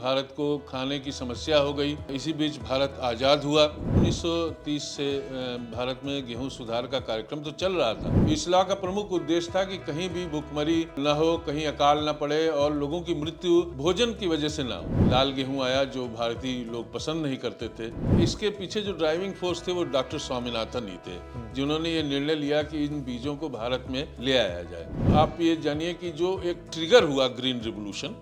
भारत को खाने की समस्या हो गई। इसी बीच भारत आज़ाद हुआ। 1930 से भारत में गेहूं सुधार का कार्यक्रम तो चल रहा था। इस लॉ का प्रमुख उद्देश्य था कि कहीं भी भुखमरी न हो, कहीं अकाल न पड़े और लोगों की मृत्यु भोजन की वजह से न हो। लाल गेहूं आया जो भारतीय लोग पसंद नहीं करते थे। इसके पीछे जो ड्राइविंग फोर्स थे वो डॉक्टर स्वामीनाथन ही थे, जिन्होंने ये निर्णय लिया कि इन बीजों को भारत में ले आया जाए। आप ये जानिए कि जो एक ट्रिगर हुआ ग्रीन रिवॉल्यूशन,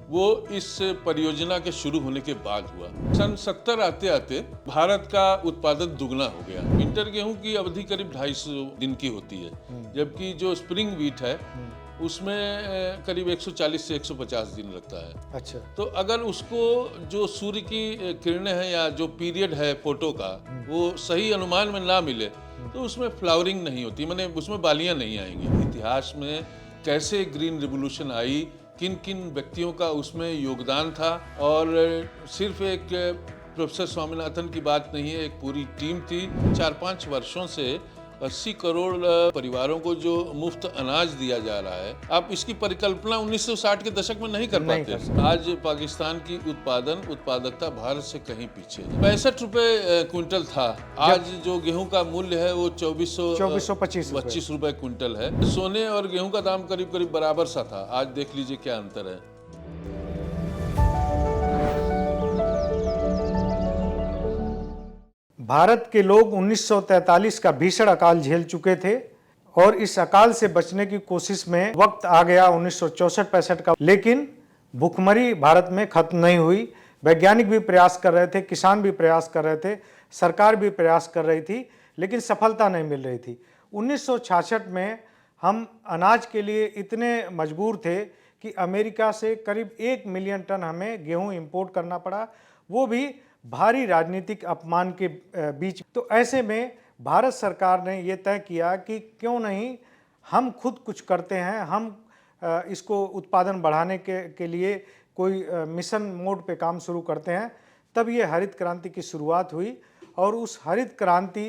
वो इस परियोजना के शुरू होने के बाद हुआ। सन 70 आते आते भारत का उत्पादन दुगना हो गया। विंटर गेहूं की अवधि करीब 250 दिन की होती है, जबकि जो स्प्रिंग व्हीट है उसमें करीब 140 से 150 दिन लगता है। अच्छा। तो अगर उसको जो सूर्य की किरणें हैं या जो पीरियड है फोटो का वो सही अनुमान में ना मिले तो उसमें फ्लावरिंग नहीं होती, माने उसमें बालियां नहीं आएंगी। इतिहास में कैसे ग्रीन रिवॉल्यूशन आई, किन किन व्यक्तियों का उसमें योगदान था, और सिर्फ एक प्रोफेसर स्वामीनाथन की बात नहीं है, एक पूरी टीम थी। 4-5 वर्षों से 80 करोड़ परिवारों को जो मुफ्त अनाज दिया जा रहा है, आप इसकी परिकल्पना 1960 के दशक में नहीं कर पाते। आज पाकिस्तान की उत्पादकता भारत से कहीं पीछे। 65 रुपए क्विंटल था। आज जो गेहूं का मूल्य है वो 2425 रुपए क्विंटल है। सोने और गेहूं का दाम करीब करीब बराबर सा था। आज देख लीजिए क्या अंतर है। भारत के लोग 1943 का भीषण अकाल झेल चुके थे और इस अकाल से बचने की कोशिश में वक्त आ गया 1964-65 का। लेकिन भुखमरी भारत में खत्म नहीं हुई। वैज्ञानिक भी प्रयास कर रहे थे, किसान भी प्रयास कर रहे थे, सरकार भी प्रयास कर रही थी, लेकिन सफलता नहीं मिल रही थी। 1966 में हम अनाज के लिए इतने मजबूर थे कि अमेरिका से करीब 1 मिलियन टन हमें गेहूं इंपोर्ट करना पड़ा, वो भी भारी राजनीतिक अपमान के बीच। तो ऐसे में भारत सरकार ने ये तय किया कि क्यों नहीं हम खुद कुछ करते हैं, हम इसको उत्पादन बढ़ाने के लिए कोई मिशन मोड पे काम शुरू करते हैं। तब ये हरित क्रांति की शुरुआत हुई और उस हरित क्रांति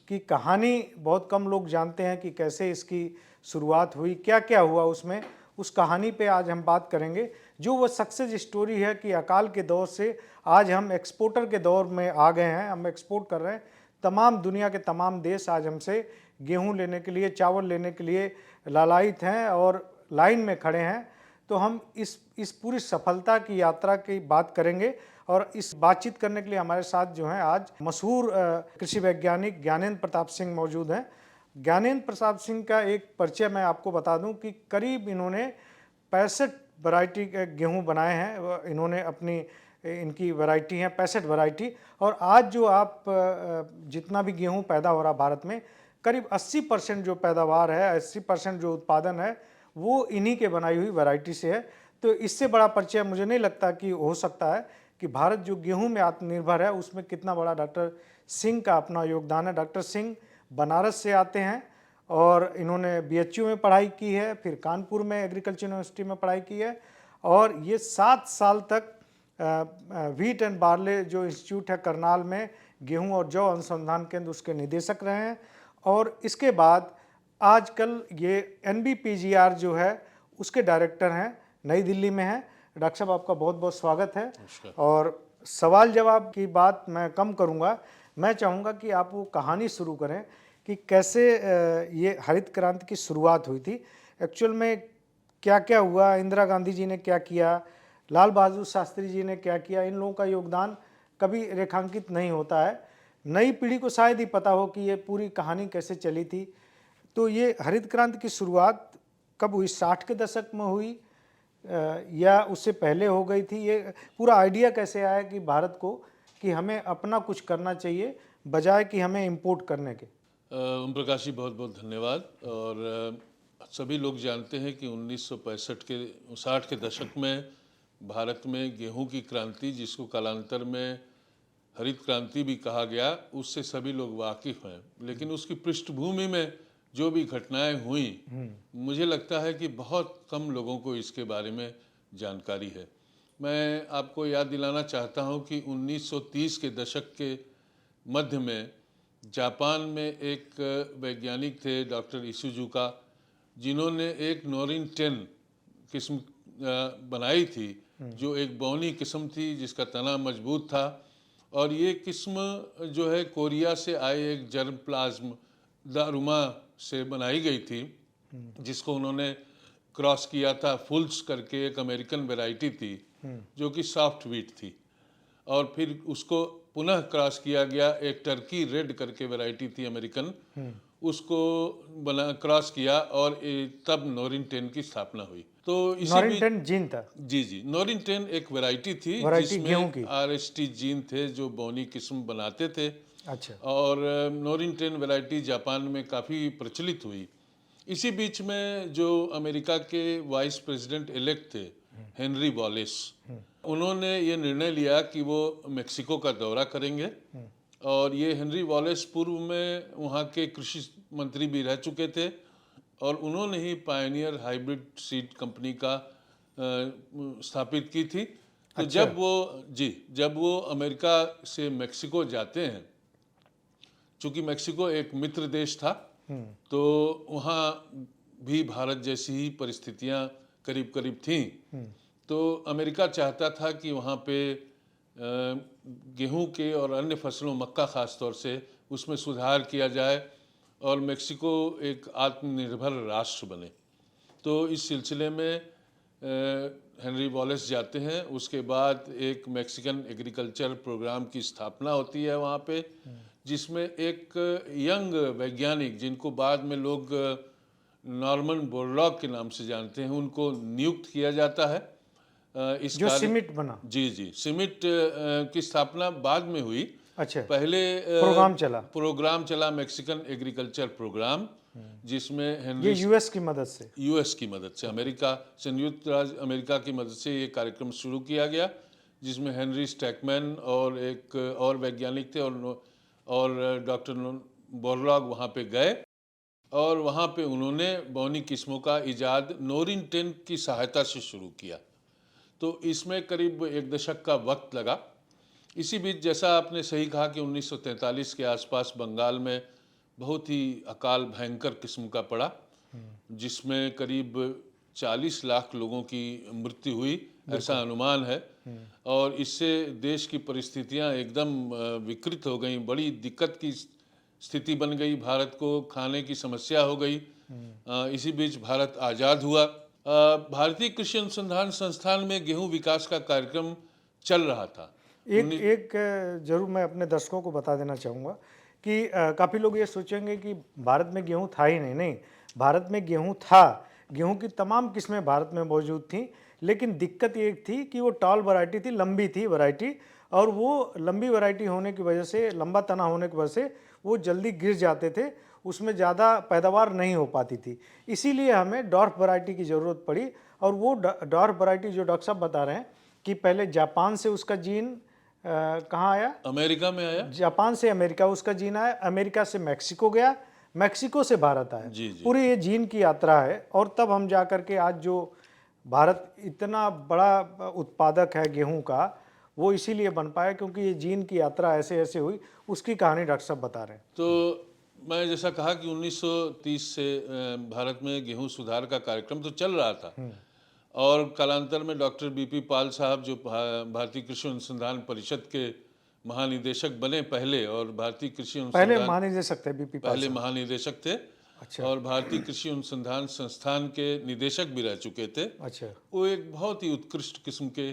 की कहानी बहुत कम लोग जानते हैं कि कैसे इसकी शुरुआत हुई, क्या क्या हुआ उसमें। उस कहानी पे आज हम बात करेंगे, जो वो सक्सेस स्टोरी है कि अकाल के दौर से आज हम एक्सपोर्टर के दौर में आ गए हैं। हम एक्सपोर्ट कर रहे हैं। तमाम दुनिया के तमाम देश आज हमसे गेहूं लेने के लिए, चावल लेने के लिए लालायित हैं और लाइन में खड़े हैं। तो हम इस पूरी सफलता की यात्रा की बात करेंगे और इस बातचीत करने के लिए हमारे साथ जो हैं आज मशहूर कृषि वैज्ञानिक ज्ञानेंद्र प्रताप सिंह मौजूद हैं। ज्ञानेंद्र प्रताप सिंह का एक परिचय मैं आपको बता दूं कि करीब इन्होंने 65 वैरायटी के गेहूं बनाए हैं। इन्होंने इनकी वैरायटी हैं 65 वैरायटी। और आज जो आप जितना भी गेहूं पैदा हो रहा भारत में, करीब 80% जो पैदावार है, 80% जो उत्पादन है, वो इन्हीं के बनाई हुई वैरायटी से है। तो इससे बड़ा परिचय मुझे नहीं लगता कि हो सकता है कि भारत जो गेहूं में आत्मनिर्भर है उसमें कितना बड़ा डॉक्टर सिंह का अपना योगदान है। डॉक्टर सिंह बनारस से आते हैं और इन्होंने बीएचयू में पढ़ाई की है, फिर कानपुर में एग्रीकल्चर यूनिवर्सिटी में पढ़ाई की है और ये 7 साल तक व्हीट एंड बार्ले जो इंस्टीट्यूट है करनाल में, गेहूं और जौ अनुसंधान केंद्र, उसके निदेशक रहे हैं। और इसके बाद आजकल ये NBPGR जो है उसके डायरेक्टर हैं, नई दिल्ली में हैं। डॉक्टर साहब, आपका बहुत बहुत स्वागत है। और सवाल जवाब की बात मैं कम करूंगा, मैं चाहूँगा कि आप वो कहानी शुरू करें कि कैसे ये हरित क्रांति की शुरुआत हुई थी। एक्चुअल में क्या क्या हुआ, इंदिरा गांधी जी ने क्या किया, लाल बहादुर शास्त्री जी ने क्या किया, इन लोगों का योगदान कभी रेखांकित नहीं होता है। नई पीढ़ी को शायद ही पता हो कि ये पूरी कहानी कैसे चली थी। तो ये हरित क्रांति की शुरुआत कब हुई? 60 के दशक में हुई या उससे पहले हो गई थी? ये पूरा आइडिया कैसे आया कि भारत को कि हमें अपना कुछ करना चाहिए बजाय कि हमें इंपोर्ट करने के? ओम प्रकाश जी, बहुत बहुत धन्यवाद। और सभी लोग जानते हैं कि 1965 के 60 के दशक में भारत में गेहूं की क्रांति, जिसको कालांतर में हरित क्रांति भी कहा गया, उससे सभी लोग वाकिफ हैं। लेकिन उसकी पृष्ठभूमि में जो भी घटनाएं हुई, मुझे लगता है कि बहुत कम लोगों को इसके बारे में जानकारी है। मैं आपको याद दिलाना चाहता हूं कि 1930 के दशक के मध्य में जापान में एक वैज्ञानिक थे डॉक्टर इसुजुका, जिन्होंने एक नोरिन 10 किस्म बनाई थी जो एक बौनी किस्म थी जिसका तना मजबूत था। और ये किस्म जो है कोरिया से आए एक जर्मप्लाज्म दारुमा से बनाई गई थी, जिसको उन्होंने क्रॉस किया था। फुल्स करके एक अमेरिकन वैरायटी थी जो कि सॉफ्ट व्हीट थी, और फिर उसको पुनः क्रॉस किया गया, एक टर्की रेड करके वैरायटी थी अमेरिकन, उसको बना क्रॉस किया, और तब नोरिन 10 की स्थापना हुई। तो इसी नॉरिन बीच 10 जीन था, जी नोरिन 10 एक वैरायटी थी वैरायटी गेहूं की। जिसमें आरएसटी जीन थे जो बौनी किस्म बनाते थे। अच्छा, और नोरिन 10 वैरायटी जापान में काफ़ी प्रचलित हुई। इसी बीच में जो अमेरिका के वाइस प्रेसिडेंट इलेक्ट थे हेनरी वॉलेस, उन्होंने ये निर्णय लिया कि वो मेक्सिको का दौरा करेंगे। और ये हेनरी वॉलेस पूर्व में वहाँ के कृषि मंत्री भी रह चुके थे, और उन्होंने ही पायनियर हाइब्रिड सीड कंपनी का स्थापित की थी। तो अच्छा। जब वो अमेरिका से मेक्सिको जाते हैं, चूँकि मेक्सिको एक मित्र देश था, तो वहाँ भी भारत जैसी ही परिस्थितियाँ करीब करीब थीं। तो अमेरिका चाहता था कि वहाँ पे गेहूं के और अन्य फसलों, मक्का ख़ास तौर से, उसमें सुधार किया जाए और मेक्सिको एक आत्मनिर्भर राष्ट्र बने। तो इस सिलसिले में हेनरी वॉलेस जाते हैं। उसके बाद एक मैक्सिकन एग्रीकल्चर प्रोग्राम की स्थापना होती है वहाँ पे, जिसमें एक यंग वैज्ञानिक, जिनको बाद में लोग नॉर्मन बोरलॉग के नाम से जानते हैं, उनको नियुक्त किया जाता है। इस जो कार्य सीमिट बना। जी सीमिट की स्थापना बाद में हुई। अच्छा, पहले प्रोग्राम चला मैक्सिकन एग्रीकल्चर प्रोग्राम, जिसमें ये यूएस की मदद से, अमेरिका, संयुक्त राज्य अमेरिका की मदद से ये कार्यक्रम शुरू किया गया, जिसमें हेनरी स्टैकमैन और एक और वैज्ञानिक थे, और डॉक्टर बोरलॉग वहाँ पे गए, और वहाँ पे उन्होंने बौनी किस्मों का इजाद नोरिन 10 की सहायता से शुरू किया। तो इसमें करीब एक दशक का वक्त लगा। इसी बीच जैसा आपने सही कहा कि 1943 के आसपास बंगाल में बहुत ही अकाल भयंकर किस्म का पड़ा, जिसमें करीब 40 लाख लोगों की मृत्यु हुई, ऐसा अनुमान है। और इससे देश की परिस्थितियां एकदम विकृत हो गई, बड़ी दिक्कत की स्थिति बन गई, भारत को खाने की समस्या हो गई। इसी बीच भारत आज़ाद हुआ। भारतीय कृषि अनुसंधान संस्थान में गेहूं विकास का कार्यक्रम चल रहा था। एक जरूर मैं अपने दर्शकों को बता देना चाहूँगा कि काफ़ी लोग ये सोचेंगे कि भारत में गेहूं था ही नहीं, भारत में गेहूं था। गेहूं की तमाम किस्में भारत में मौजूद थीं, लेकिन दिक्कत ये थी कि वो टॉल वैरायटी थी, लंबी थी वैरायटी, और वो लंबी वैरायटी होने की वजह से, लंबा तना होने की वजह से वो जल्दी गिर जाते थे, उसमें ज़्यादा पैदावार नहीं हो पाती थी। इसीलिए हमें डॉर्फ वैरायटी की ज़रूरत पड़ी। और वो डॉर्फ वैरायटी जो डॉक्टर साहब बता रहे हैं कि पहले जापान से उसका जीन कहाँ आया, अमेरिका में आया, जापान से अमेरिका उसका जीन आया, अमेरिका से मैक्सिको गया, मैक्सिको से भारत आया। जी। पूरी ये जीन की यात्रा है, और तब हम जा कर के आज जो भारत इतना बड़ा उत्पादक है गेहूं का, वो इसीलिए बन पाया क्योंकि ये जीन की यात्रा ऐसे ऐसे हुई। उसकी कहानी डॉक्टर साहब बता रहे हैं। तो मैं जैसा कहा कि 1930 से भारत में गेहूं सुधार का कार्यक्रम तो चल रहा था, और कालांतर में डॉक्टर बीपी पाल साहब, जो भारतीय कृषि अनुसंधान परिषद के महानिदेशक बने पहले, और भारतीय कृषि पहले महानिदेशक थे बीपी पाल, पहले महानिदेशक थे। अच्छा। और भारतीय कृषि अनुसंधान संस्थान के निदेशक भी रह चुके थे। अच्छा। वो एक बहुत ही उत्कृष्ट किस्म के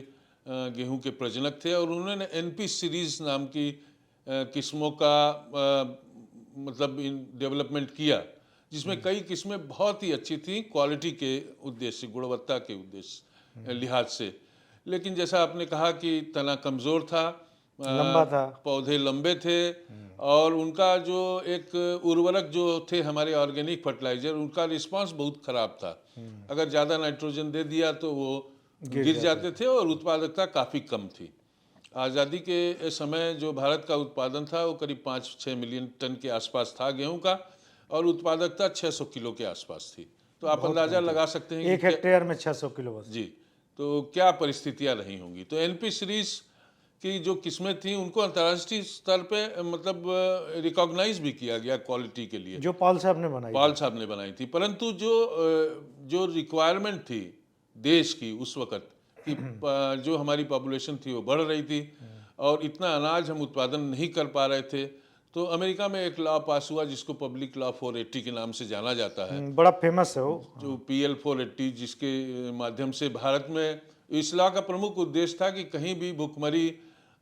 गेहूं के प्रजनक थे, और उन्होंने एनपी सीरीज नाम की किस्मों का मतलब डेवलपमेंट किया, जिसमें कई किस्में बहुत ही अच्छी थी क्वालिटी के उद्देश्य, गुणवत्ता के उद्देश्य लिहाज से। लेकिन जैसा आपने कहा कि तना कमज़ोर था, लंबा था, पौधे लंबे थे, और उनका जो एक उर्वरक जो थे हमारे ऑर्गेनिक फर्टिलाइजर, उनका रिस्पांस बहुत ख़राब था। अगर ज़्यादा नाइट्रोजन दे दिया तो वो गिर जाते थे, और उत्पादकता काफ़ी कम थी। आज़ादी के समय जो भारत का उत्पादन था वो करीब 5-6 मिलियन टन के आसपास था गेहूं का, और उत्पादकता 600 किलो के आसपास थी। तो आप अंदाज़ा लगा सकते हैं एक हेक्टेयर में 600 किलो बस। जी, तो क्या परिस्थितियां रही होंगी। तो एनपी सीरीज की जो किस्में थी उनको अंतर्राष्ट्रीय स्तर पे मतलब रिकॉग्नाइज भी किया गया क्वालिटी के लिए, जो पाल साहब ने बनाई थी। परंतु जो रिक्वायरमेंट थी देश की उस वक़्त, कि जो हमारी पॉपुलेशन थी वो बढ़ रही थी और इतना अनाज हम उत्पादन नहीं कर पा रहे थे। तो अमेरिका में एक लॉ पास हुआ जिसको पब्लिक लॉ 480 के नाम से जाना जाता है, बड़ा फेमस है वो। जो PL 480, जिसके माध्यम से भारत में इस लॉ का प्रमुख उद्देश्य था कि कहीं भी भुखमरी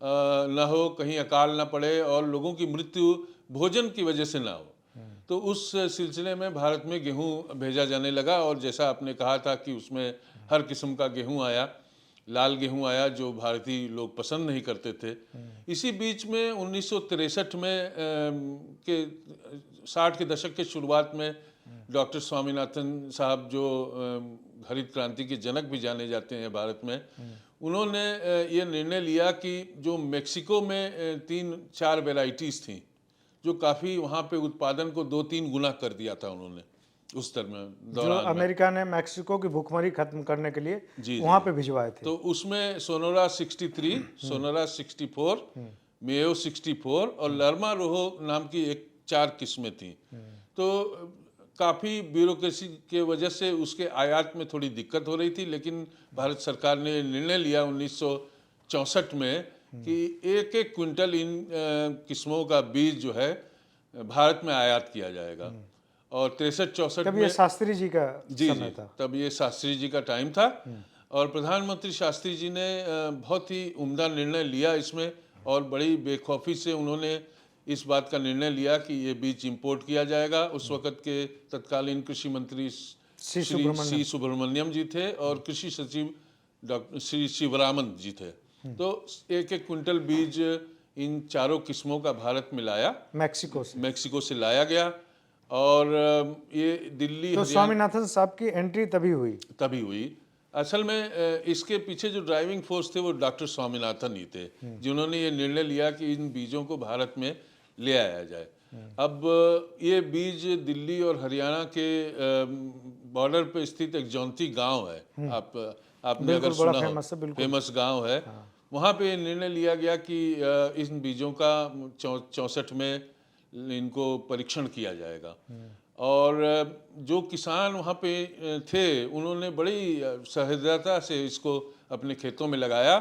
न हो, कहीं अकाल न पड़े और लोगों की मृत्यु भोजन की वजह से ना हो। तो उस सिलसिले में भारत में गेहूं भेजा जाने लगा और जैसा आपने कहा था कि उसमें हर किस्म का गेहूं आया, लाल गेहूं आया जो भारतीय लोग पसंद नहीं करते थे। इसी बीच में 1963 में के 60 के दशक के शुरुआत में डॉक्टर स्वामीनाथन साहब, जो हरित क्रांति के जनक भी जाने जाते हैं भारत में, उन्होंने ये निर्णय लिया कि जो मेक्सिको में 3-4 वेराइटीज़ थी जो काफ़ी वहाँ पे उत्पादन को 2-3 गुना कर दिया था उन्होंने उस जो दौरान में। अमेरिका ने मैक्सिको की भूखमरी खत्म करने के लिए जी, वहाँ पे भिजवाए थे। तो उसमें सोनोरा 63, सोनोरा 64, मेयो 64 और लर्मा रोहो नाम की 4 किस्में थी। तो काफ़ी ब्यूरोक्रेसी के वजह से उसके आयात में थोड़ी दिक्कत हो रही थी, लेकिन भारत सरकार ने निर्णय लिया 1964 में कि 1-1 क्विंटल इन किस्मों का बीज जो है भारत में आयात किया जाएगा। और 63-64 तब में ये शास्त्री जी का जी समय था। तब ये शास्त्री जी का टाइम था और प्रधानमंत्री शास्त्री जी ने बहुत ही उम्दा निर्णय लिया इसमें और बड़ी बेखौफी से उन्होंने इस बात का निर्णय लिया कि ये बीज इंपोर्ट किया जाएगा। उस वक़्त के तत्कालीन कृषि मंत्री श्री सी सुब्रमण्यम जी थे और कृषि सचिव डॉक्टर श्री शिवरामन जी थे। तो 1-1 क्विंटल बीज इन चारों किस्मों का भारत में लाया, मेक्सिको से लाया गया और ये दिल्ली तो स्वामीनाथन साहब की एंट्री तभी हुई। असल में इसके पीछे जो ड्राइविंग फोर्स थे वो डॉक्टर स्वामीनाथन ही थे, जिन्होंने ये निर्णय लिया कि इन बीजों को भारत में ले आया जाए। अब ये बीज दिल्ली और हरियाणा के बॉर्डर पे स्थित एक जौंती गांव है, आपने अगर सुना हो, फेमस गांव है। वहाँ पे निर्णय लिया गया कि इन बीजों का 64 में इनको परीक्षण किया जाएगा और जो किसान वहाँ पे थे उन्होंने बड़ी सहृदयता से इसको अपने खेतों में लगाया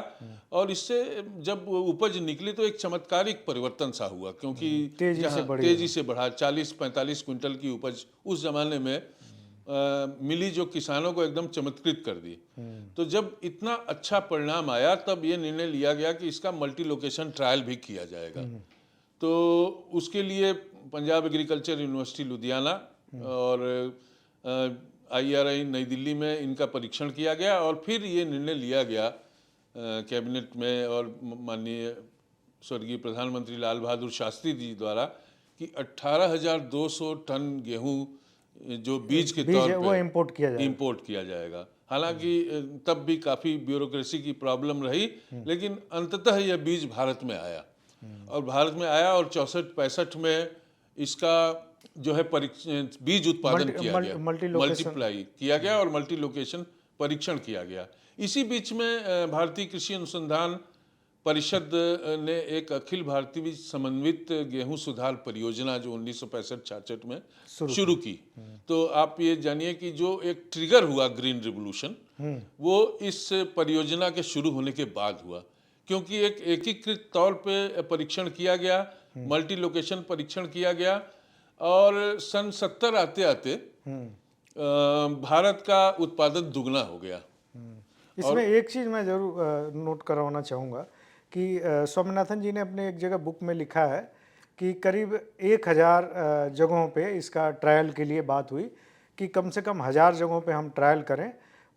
और इससे जब उपज निकली तो एक चमत्कारिक परिवर्तन सा हुआ, क्योंकि तेजी से बढ़ा। 40-45 क्विंटल की उपज उस जमाने में मिली जो किसानों को एकदम चमत्कृत कर दी। तो जब इतना अच्छा परिणाम आया तब ये निर्णय लिया गया कि इसका मल्टी लोकेशन ट्रायल भी किया जाएगा। तो उसके लिए पंजाब एग्रीकल्चर यूनिवर्सिटी लुधियाना और IRI नई दिल्ली में इनका परीक्षण किया गया और फिर ये निर्णय लिया गया कैबिनेट में और माननीय स्वर्गीय प्रधानमंत्री लाल बहादुर शास्त्री जी द्वारा कि 18,200 टन गेहूं जो बीज के तौर पे इंपोर्ट किया जाएगा। हालांकि तब भी काफ़ी ब्यूरोक्रेसी की प्रॉब्लम रही, लेकिन अंततः यह बीज भारत में आया और भारत में आया और 64-65 में इसका जो है बीज उत्पादन किया गया, मल्टीप्लाई किया गया और मल्टी लोकेशन परीक्षण किया गया। इसी बीच में भारतीय कृषि अनुसंधान परिषद ने एक अखिल भारतीय समन्वित गेहूं सुधार परियोजना जो 1965-66 में शुरू की। तो आप ये जानिए कि जो एक ट्रिगर हुआ ग्रीन रिवॉल्यूशन, वो इस परियोजना के शुरू होने के बाद हुआ, क्योंकि एक एकीकृत तौर पे परीक्षण किया गया, मल्टी लोकेशन परीक्षण किया गया और सन 70 आते आते भारत का उत्पादन दुगना हो गया। इसमें एक चीज़ मैं जरूर नोट करवाना चाहूँगा कि स्वामीनाथन जी ने अपने एक जगह बुक में लिखा है कि करीब 1000 जगहों पे इसका ट्रायल के लिए बात हुई कि कम से कम 1000 जगहों पे हम ट्रायल करें।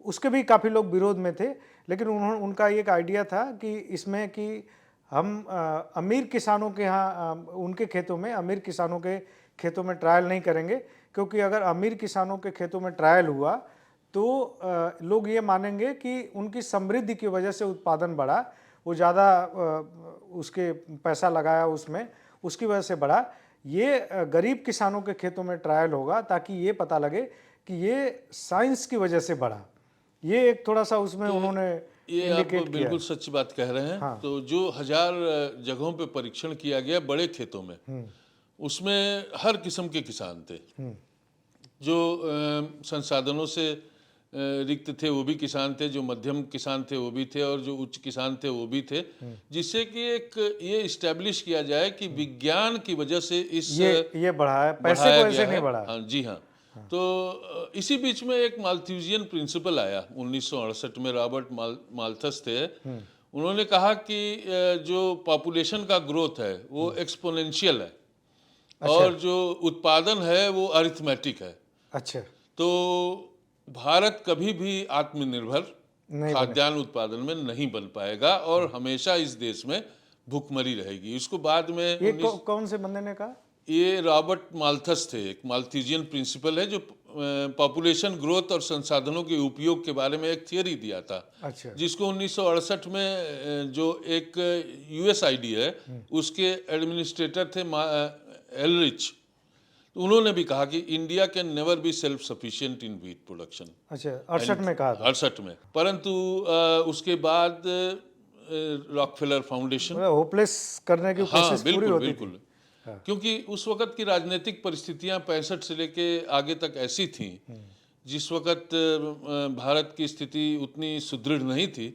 उसके भी काफ़ी लोग विरोध में थे, लेकिन उनका एक आइडिया था कि इसमें कि हम अमीर किसानों के यहाँ उनके खेतों में, अमीर किसानों के खेतों में ट्रायल नहीं करेंगे, क्योंकि अगर अमीर किसानों के खेतों में ट्रायल हुआ तो लोग ये मानेंगे कि उनकी समृद्धि की वजह से उत्पादन बढ़ा, वो ज़्यादा उसके पैसा लगाया उसमें, उसकी वजह से बढ़ा। ये गरीब किसानों के खेतों में ट्रायल होगा ताकि ये पता लगे कि ये साइंस की वजह से बढ़ा। ये एक थोड़ा सा उसमें उन्होंने ये आप बिल्कुल सच्ची बात कह रहे हैं। हाँ। तो जो 1000 जगहों पे परीक्षण किया गया बड़े खेतों में, उसमें हर किस्म के किसान थे जो संसाधनों से रिक्त थे वो भी किसान थे, जो मध्यम किसान थे वो भी थे, और जो उच्च किसान थे वो भी थे, जिससे कि एक ये इस्टेब्लिश किया जाए कि विज्ञान की वजह से इस ये बढ़ा है, पैसे बढ़ाया को गया ऐसे नहीं है। बढ़ा। हाँ जी हाँ। तो इसी बीच में एक माल्थ्यूजियन प्रिंसिपल आया 1968 में, रॉबर्ट माल्थस थे। उन्होंने कहा कि जो पॉपुलेशन का ग्रोथ है वो एक्सपोनेंशियल है, और जो उत्पादन है वो अरिथमेटिक है। अच्छा, तो भारत कभी भी आत्मनिर्भर नहीं खाद्यान्न उत्पादन में नहीं बन पाएगा, और हमेशा इस देश में भुखमरी रहेगी। इसको बाद में ये कौन से बंदे ने कहा? ये रॉबर्ट माल्थस थे, एक माल्थीजियन प्रिंसिपल है, जो पॉपुलेशन ग्रोथ और संसाधनों के उपयोग के बारे में एक थियरी दिया था, अच्छा, जिसको 1968 में जो एक यूएसआईडी है उसके एडमिनिस्ट्रेटर थे एलरिच। तो उन्होंने भी कहा कि India can never be self sufficient in wheat production. अच्छा, 68 में कहा था। 68 में। परंतु उसके बाद रॉकफेलर फाउंडेशन, होपलेस करने की हाँ कोशिश पूरी बिल्कुल होती बिल्कुल, थी। क्योंकि उस वक्त की राजनीतिक परिस्थितियां 65 से लेके आगे तक ऐसी थीं, जिस वक्त भारत की स्थिति उतनी सुदृढ़ नहीं थी।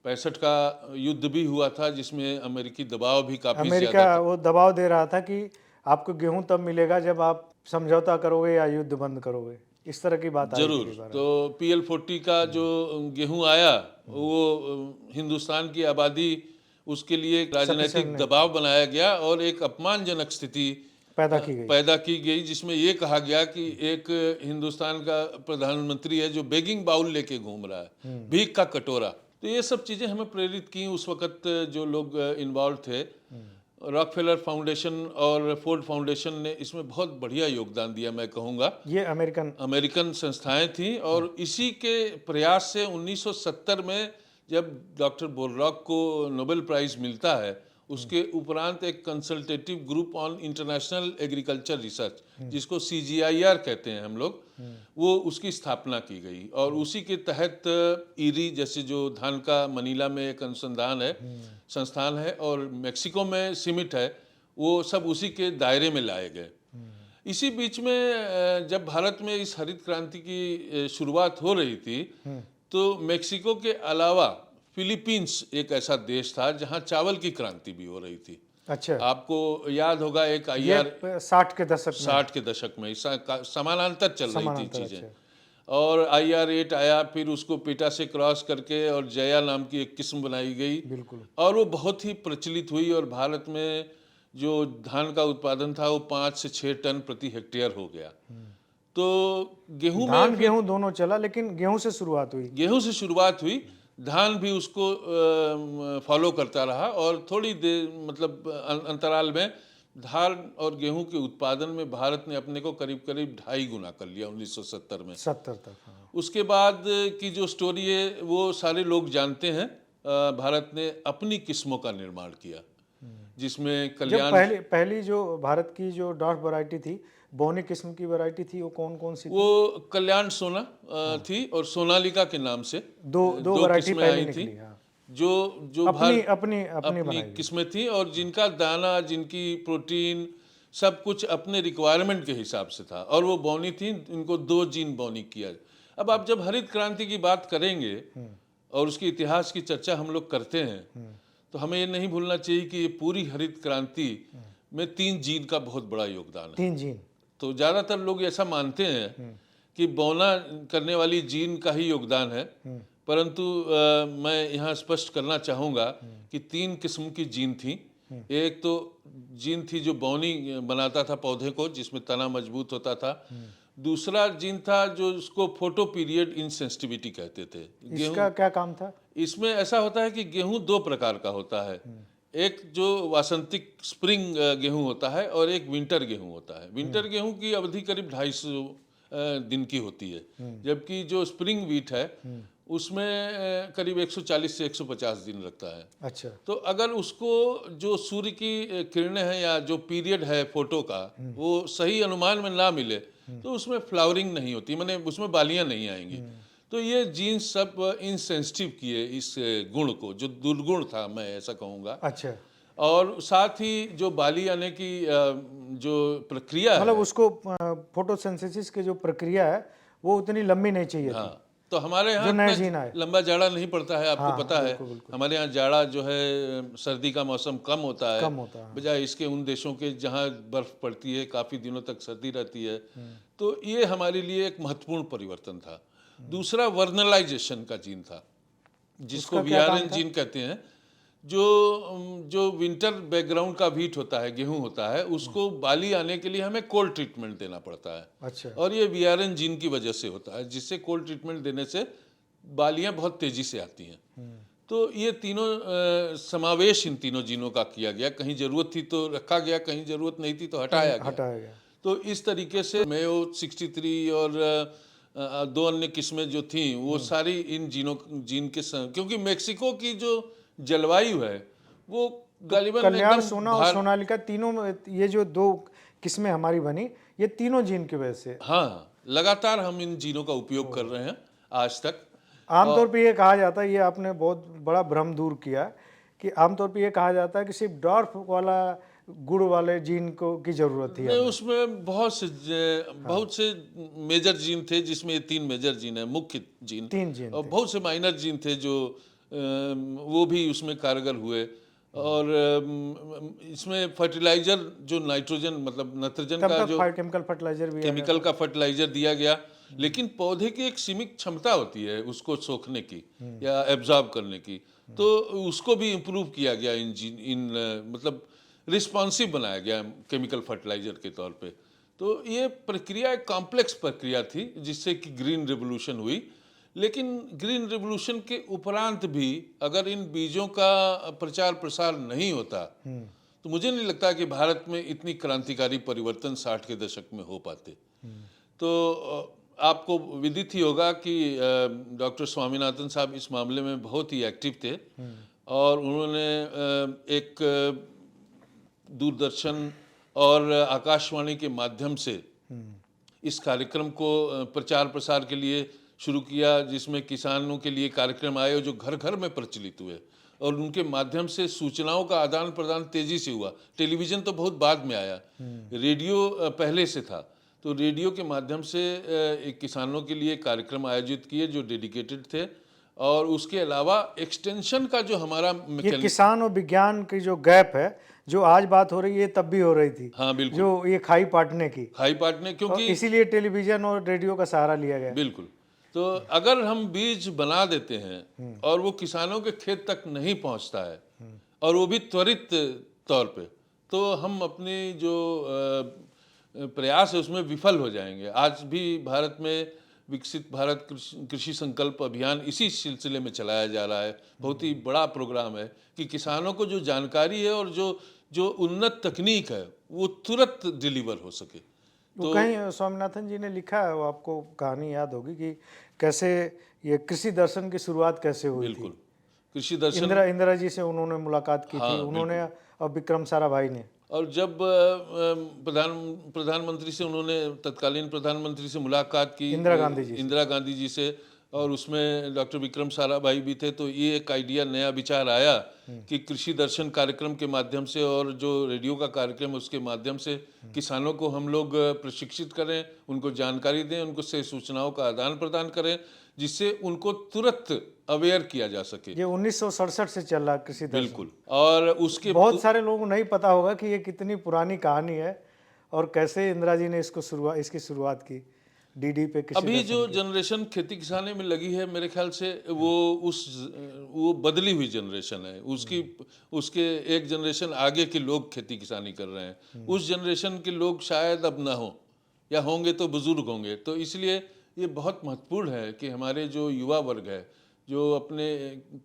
65 का युद्ध भी हुआ था, जिसमें अमेरिकी दबाव भी काफी ज्यादा अमेरिका था। वो दबाव दे रहा था कि आपको गेहूं तब मिलेगा जब आप समझौता करोगे या युद्ध बंद करोगे, इस तरह की बात आई थी जरूर। इस बार। तो PL40 का जो गेहूं आया, वो हिंदुस्तान की आबादी, उसके लिए एक राजनीतिक दबाव बनाया गया और एक अपमानजनक स्थिति पैदा की गई, जिसमें ये कहा गया कि एक हिंदुस्तान का प्रधानमंत्री है जो बेगिंग बाउल लेके घूम रहा है, भीख का कटोरा। तो ये सब चीजें हमें प्रेरित की। उस वक्त जो लोग इन्वॉल्व थे, रॉकफेलर फाउंडेशन और फोर्ड फाउंडेशन ने इसमें बहुत बढ़िया योगदान दिया, मैं कहूँगा। ये अमेरिकन संस्थाएं थीं, और इसी के प्रयास से 1970 में जब डॉक्टर बोलरॉक को नोबेल प्राइज मिलता है, उसके उपरांत एक consultative group on international agriculture research, जिसको CGIR कहते हैं हम लोग, वो उसकी स्थापना की गई। और उसी के तहत ईरी जैसे जो धान का मनीला में एक अनुसंधान है, संस्थान है, और मेक्सिको में सिमिट है, वो सब उसी के दायरे में लाए गए। इसी बीच में जब भारत में इस हरित क्रांति की शुरुआत हो रही थी, तो मेक्सिको के अलावा फिलीपींस एक ऐसा देश था जहां चावल की क्रांति भी हो रही थी। अच्छा, आपको याद होगा, एक IR 60 के दशक में समानांतर चल रही थी चीजें। और IR8 आया, फिर उसको पेटा से क्रॉस करके और जया नाम की एक किस्म बनाई गई, बिल्कुल, और वो बहुत ही प्रचलित हुई, और भारत में जो धान का उत्पादन था वो 5 से 6 टन प्रति हेक्टेयर हो गया। तो गेहूं दोनों चला, लेकिन गेहूं से शुरुआत हुई, धान भी उसको फॉलो करता रहा, और थोड़ी देर मतलब अंतराल में धान और गेहूं के उत्पादन में भारत ने अपने को करीब करीब 2.5 गुना कर लिया 1970 में। 70 तक। हाँ। उसके बाद की जो स्टोरी है वो सारे लोग जानते हैं। भारत ने अपनी किस्मों का निर्माण किया, जिसमें कल्याण, पहली जो भारत की जो डॉट वैरायटी थी, बौनी किस्म की वैरायटी थी, वो कौन थी? वो कल्याण सोना थी, और सोनालिका के नाम से दो वैरायटी आई थी। जो अपनी किस्में थी, और जिनका दाना, जिनकी प्रोटीन, सब कुछ अपने रिक्वायरमेंट के हिसाब से था, और वो बौनी थी। इनको 2 जीन बौनी किया। अब आप जब हरित क्रांति की बात करेंगे और उसके इतिहास की चर्चा हम लोग करते हैं, तो हमें ये नहीं भूलना चाहिए कि ये पूरी हरित क्रांति में 3 जीन का बहुत बड़ा योगदान है। 3 जीन। तो ज़्यादातर लोग ऐसा मानते हैं कि बौना करने वाली जीन का ही योगदान है, परंतु मैं यहाँ स्पष्ट करना चाहूँगा कि 3 किस्म की जीन थी। एक तो जीन थी जो बौनी बनाता था पौधे को, जिसमें तना मजबूत होता था। दूसरा जीन था जो उसको फोटो पीरियड इनसेंसिटिविटी कहते थे। इसका क्या काम था? इसमें ऐसा होता है कि गेहूं 2 प्रकार का होता है। एक जो वासंतिक स्प्रिंग गेहूं होता है, और एक विंटर गेहूं होता है। विंटर गेहूं की अवधि करीब 250 दिन की होती है, जबकि जो स्प्रिंग व्हीट है उसमें करीब 140 से 150 दिन लगता है। अच्छा। तो अगर उसको जो सूर्य की किरणें हैं या जो पीरियड है फोटो का, वो सही अनुमान में ना मिले, तो उसमें फ्लावरिंग नहीं होती, माने उसमें बालियां नहीं आएंगी। तो ये जीन सब इनसेंसिटिव किए इस गुण को, जो दुर्गुण था, मैं ऐसा कहूँगा। अच्छा। और साथ ही जो बाली आने की जो प्रक्रिया, मतलब उसको फोटोसिंथेसिस की जो प्रक्रिया है वो उतनी लंबी नहीं चाहिए थी। तो हमारे यहाँ जो नए इतना जीन आए। लंबा जाड़ा नहीं पड़ता है, आपको हाँ, पता है। बिल्कुल, बिल्कुल। हमारे यहाँ जाड़ा जो है सर्दी का मौसम कम होता है, कम होता है। बजाय इसके उन देशों के जहाँ बर्फ पड़ती है, काफ़ी दिनों तक सर्दी रहती है। तो ये हमारे लिए एक महत्वपूर्ण परिवर्तन था। दूसरा वर्नलाइजेशन का जीन था, जिसको उसका क्या काम वीआरएन था? जीन कहते हैं। जो जो विंटर बैकग्राउंड का व्हीट होता है, गेहूं होता है, उसको बाली आने के लिए हमें कोल्ड ट्रीटमेंट देना पड़ता है। अच्छा। और ये वीआरएन जीन की वजह से होता है, जिससे कोल्ड ट्रीटमेंट देने से बालियां बहुत तेजी से आती हैं। तो ये तीनों समावेश इन तीनों जीनों का किया गया। कहीं जरूरत थी तो रखा गया, कहीं जरूरत नहीं थी तो हटाया गया। हटाया गया। तो इस तरीके से मेयो 63 और दो अन्य किस्में जो थी वो सारी इन जीन के क्योंकि मेक्सिको की जो जलवायु है वो गालिबन कल्याण, एकदम सोना और सोनालिका तीनों में, ये जो दो किस्में हमारी बनी, ये तीनों जीन की वजह से। हाँ, लगातार हम इन जीनों का उपयोग कर रहे हैं आज तक। आमतौर पे ये कहा जाता है, ये आपने बहुत बड़ा भ्रम दूर किया, कि आमतौर पे ये कहा जाता है कि सिर्फ डॉर्फ वाला गुड़ वाले जीन को की जरूरत थी नहीं, हमें। उसमें बहुत से मेजर जीन थे, जिसमें ये 3 मेजर जीन है, मुख्य जीन। 3 जीन और थे। बहुत से माइनर जीन थे जो वो भी उसमें कारगर हुए। और इसमें फर्टिलाइजर जो नाइट्रोजन मतलब नत्रजन तब का तक जो केमिकल फर्टिलाइजर भी आ गया केमिकल था। का फर्टिलाइजर दिया गया। लेकिन पौधे की एक सीमित क्षमता होती है उसको सोखने की या एब्जॉर्ब करने की, तो उसको भी इम्प्रूव किया गया मतलब रिस्पॉन्सिव बनाया गया केमिकल फर्टिलाइजर के तौर पे। तो ये प्रक्रिया एक कॉम्प्लेक्स प्रक्रिया थी जिससे कि ग्रीन रिवोल्यूशन हुई। लेकिन ग्रीन रिवोल्यूशन के उपरांत भी अगर इन बीजों का प्रचार प्रसार नहीं होता तो मुझे नहीं लगता कि भारत में इतनी क्रांतिकारी परिवर्तन 60 के दशक में हो पाते। तो आपको विदित ही होगा कि डॉक्टर स्वामीनाथन साहब इस मामले में बहुत ही एक्टिव थे। और उन्होंने एक दूरदर्शन और आकाशवाणी के माध्यम से इस कार्यक्रम को प्रचार प्रसार के लिए शुरू किया, जिसमें किसानों के लिए कार्यक्रम आए जो घर घर में प्रचलित हुए और उनके माध्यम से सूचनाओं का आदान प्रदान तेजी से हुआ। टेलीविज़न तो बहुत बाद में आया, रेडियो पहले से था। तो रेडियो के माध्यम से एक किसानों के लिए कार्यक्रम आयोजित किए जो डेडिकेटेड थे। और उसके अलावा एक्सटेंशन का जो हमारा ये किसान और विज्ञान की जो गैप है, जो आज बात हो रही है, तब भी हो रही थी। हाँ बिल्कुल, जो ये खाई पाटने की, खाई पाटने, क्योंकि इसीलिए टेलीविजन और रेडियो का सहारा लिया गया। बिल्कुल। तो अगर हम बीज बना देते हैं और वो किसानों के खेत तक नहीं पहुंचता है और वो भी त्वरित तौर पे, तो हम अपनी जो प्रयास है उसमें विफल हो जाएंगे। आज भी भारत में विकसित भारत कृषि संकल्प अभियान इसी सिलसिले में चलाया जा रहा है। बहुत ही बड़ा प्रोग्राम है कि किसानों को जो जानकारी है और जो उन्नत तकनीक है वो तुरंत डिलीवर हो सके। तो कहीं स्वामीनाथन जी ने लिखा है, वो आपको कहानी याद होगी, कि कैसे ये कृषि दर्शन की शुरुआत कैसे हुई बिल्कुल, थी। कृषि दर्शन इंदिरा जी से उन्होंने मुलाकात की थी, उन्होंने और विक्रम साराभाई ने। और जब प्रधानमंत्री से उन्होंने तत्कालीन प्रधानमंत्री से मुलाकात की, इंदिरा गांधी जी से, और उसमें डॉक्टर विक्रम साराभाई भी थे, तो ये एक आइडिया, नया विचार आया कि कृषि दर्शन कार्यक्रम के माध्यम से और जो रेडियो का कार्यक्रम उसके माध्यम से किसानों को हम लोग प्रशिक्षित करें, उनको जानकारी दें, उनको से सूचनाओं का आदान प्रदान करें, जिससे उनको तुरंत अवेयर किया जा सके। ये 1967 से चल रहा कृषि दर्शन। बिल्कुल। और उसके बहुत सारे लोगों को नहीं पता होगा कि ये कितनी पुरानी कहानी है और कैसे इंदिरा जी ने इसकी शुरुआत की डीडी पे। अभी जो जनरेशन खेती किसानी में लगी है, मेरे ख्याल से वो बदली हुई जनरेशन है। उसके एक जनरेशन आगे के लोग खेती किसानी कर रहे हैं। उस जनरेशन के लोग शायद अब ना हो, या होंगे तो बुजुर्ग होंगे। तो इसलिए ये बहुत महत्वपूर्ण है कि हमारे जो युवा वर्ग है, जो अपने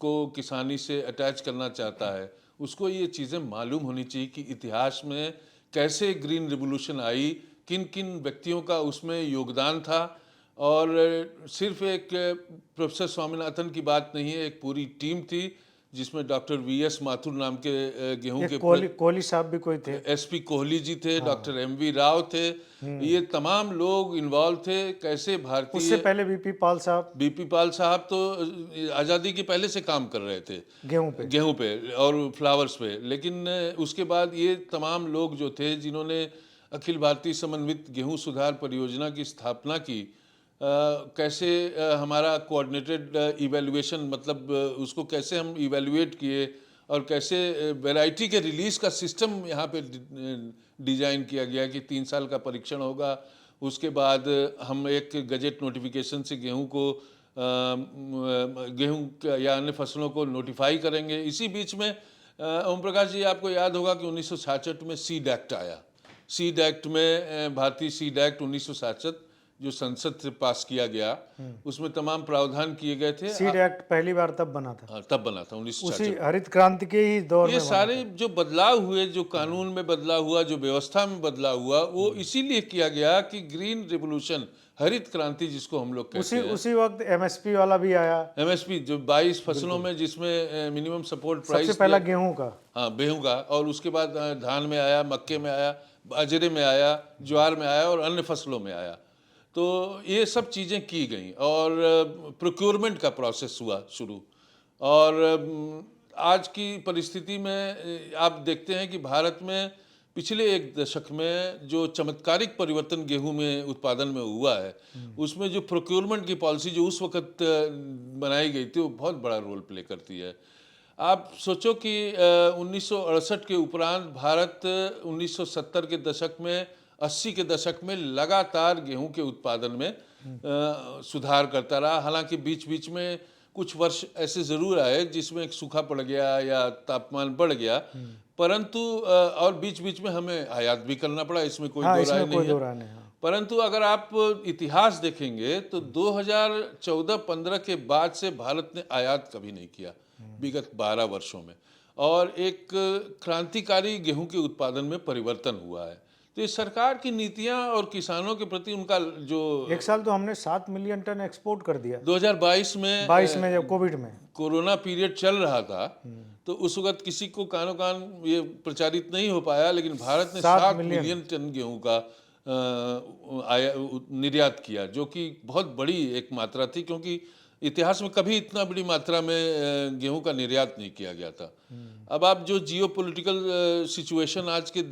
को किसानी से अटैच करना चाहता है, उसको ये चीज़ें मालूम होनी चाहिए कि इतिहास में कैसे ग्रीन रिवोल्यूशन आई, किन किन व्यक्तियों का उसमें योगदान था। और सिर्फ एक प्रोफेसर स्वामीनाथन की बात नहीं है, एक पूरी टीम थी जिसमें डॉक्टर वीएस माथुर नाम के गेहूं के कोहली साहब भी कोई थे, एसपी कोहली जी थे, डॉक्टर एमवी राव थे, ये तमाम लोग इन्वॉल्व थे। कैसे भारतीय, उससे पहले बीपी पाल साहब तो आज़ादी के पहले से काम कर रहे थे गेहूं पे और फ्लावर्स पे। लेकिन उसके बाद ये तमाम लोग जो थे जिन्होंने अखिल भारतीय समन्वित गेहूं सुधार परियोजना की स्थापना की, कैसे हमारा कोऑर्डिनेटेड इवैल्यूएशन, मतलब उसको कैसे हम इवैल्यूएट किए और कैसे वैरायटी के रिलीज का सिस्टम यहाँ पे डिजाइन किया गया कि 3 साल का परीक्षण होगा। उसके बाद हम एक गजेट नोटिफिकेशन से गेहूं या अन्य फसलों को नोटिफाई करेंगे। इसी बीच में ओम प्रकाश जी, आपको याद होगा कि 1966 में सीड एक्ट आया। सीड एक्ट में भारतीय सीड एक्ट 1967 जो संसद से पास किया गया, उसमें तमाम प्रावधान किए गए थे। सीड एक्ट पहली बार तब बना था। हाँ, तब बना था 1966। उसी हरित क्रांति के ही दौर ये में बना सारे जो बदलाव हुए, जो कानून में बदलाव हुआ, जो व्यवस्था में बदलाव हुआ, वो इसीलिए किया गया कि ग्रीन रिवोल्यूशन, हरित क्रांति जिसको हम लोग कहते हैं। उसी वक्त एमएसपी वाला भी आया। एमएसपी जो 22 फसलों में, जिसमें मिनिमम सपोर्ट प्राइस सबसे पहला गेहूं का, हाँ गेहूं का, और उसके बाद धान में आया, मक्के में आया, बाजरे में आया, ज्वार में आया और अन्य फसलों में आया। तो ये सब चीज़ें की गई और प्रोक्योरमेंट का प्रोसेस हुआ शुरू। और आज की परिस्थिति में आप देखते हैं कि भारत में पिछले एक दशक में जो चमत्कारिक परिवर्तन गेहूं में उत्पादन में हुआ है, उसमें जो प्रोक्योरमेंट की पॉलिसी जो उस वक्त बनाई गई थी, वो बहुत बड़ा रोल प्ले करती है। आप सोचो कि 1968 के उपरांत भारत 1970 के दशक में, 80 के दशक में लगातार गेहूं के उत्पादन में सुधार करता रहा। हालांकि बीच बीच में कुछ वर्ष ऐसे ज़रूर आए जिसमें एक सूखा पड़ गया या तापमान बढ़ गया, परंतु और बीच बीच में हमें आयात भी करना पड़ा, इसमें कोई दो राय नहीं है। परंतु अगर आप इतिहास देखेंगे तो 2014-15 के बाद से भारत ने आयात कभी नहीं किया विगत 12 वर्षों में, और एक क्रांतिकारी गेहूं के उत्पादन में परिवर्तन हुआ है। तो इस सरकार की नीतियां और किसानों के प्रति उनका जो, एक साल तो हमने 7 मिलियन टन एक्सपोर्ट कर दिया 2022 में जब कोविड में कोरोना पीरियड चल रहा था, तो उस वक्त किसी को कानो कान ये प्रचारित नहीं हो पाया, लेकिन भारत ने 7 मिलियन टन गेहूं का निर्यात किया, जो कि बहुत बड़ी एक मात्रा थी, क्योंकि इतिहास में कभी इतना बड़ी मात्रा में गेहूं का निर्यात नहीं किया गया था। अब आप जो जियोपॉलिटिकल सिचुएशन आज के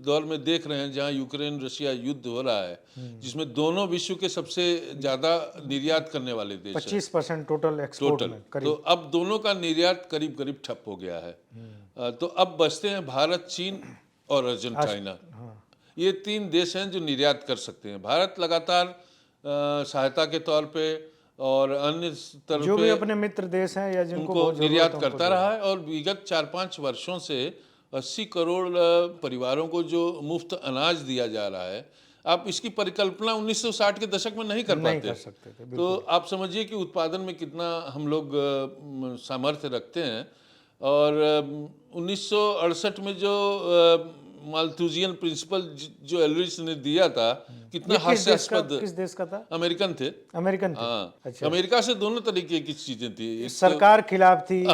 दौर में देख रहे हैं, जहां यूक्रेन रशिया युद्ध हो रहा है, जिसमें दोनों विश्व के सबसे ज्यादा निर्यात करने वाले देश 25% टोटल एक्सपोर्ट में करीब। तो अब दोनों का निर्यात करीब करीब ठप हो गया है। तो अब बचते हैं भारत, चीन और अर्जेंटीना। ये 3 देश हैं जो निर्यात कर सकते हैं। भारत लगातार सहायता के तौर पे और अन्य तरह जो भी अपने मित्र देश हैं या जिनको निर्यात करता रहा है, और विगत 4-5 वर्षों से 80 करोड़ परिवारों को जो मुफ्त अनाज दिया जा रहा है, आप इसकी परिकल्पना 1960 के दशक में नहीं कर सकते थे। तो आप समझिए कि उत्पादन में कितना हम लोग सामर्थ्य रखते हैं। और 1968 में जो माल्थुजियन प्रिंसिपल जो एलरिच ने दिया था, कितना हास्यास्पद। किस देश का था? अमेरिकन थे। हाँ। अच्छा। अमेरिका से दोनों तरीके की चीजें थी। सरकार खिलाफ थी,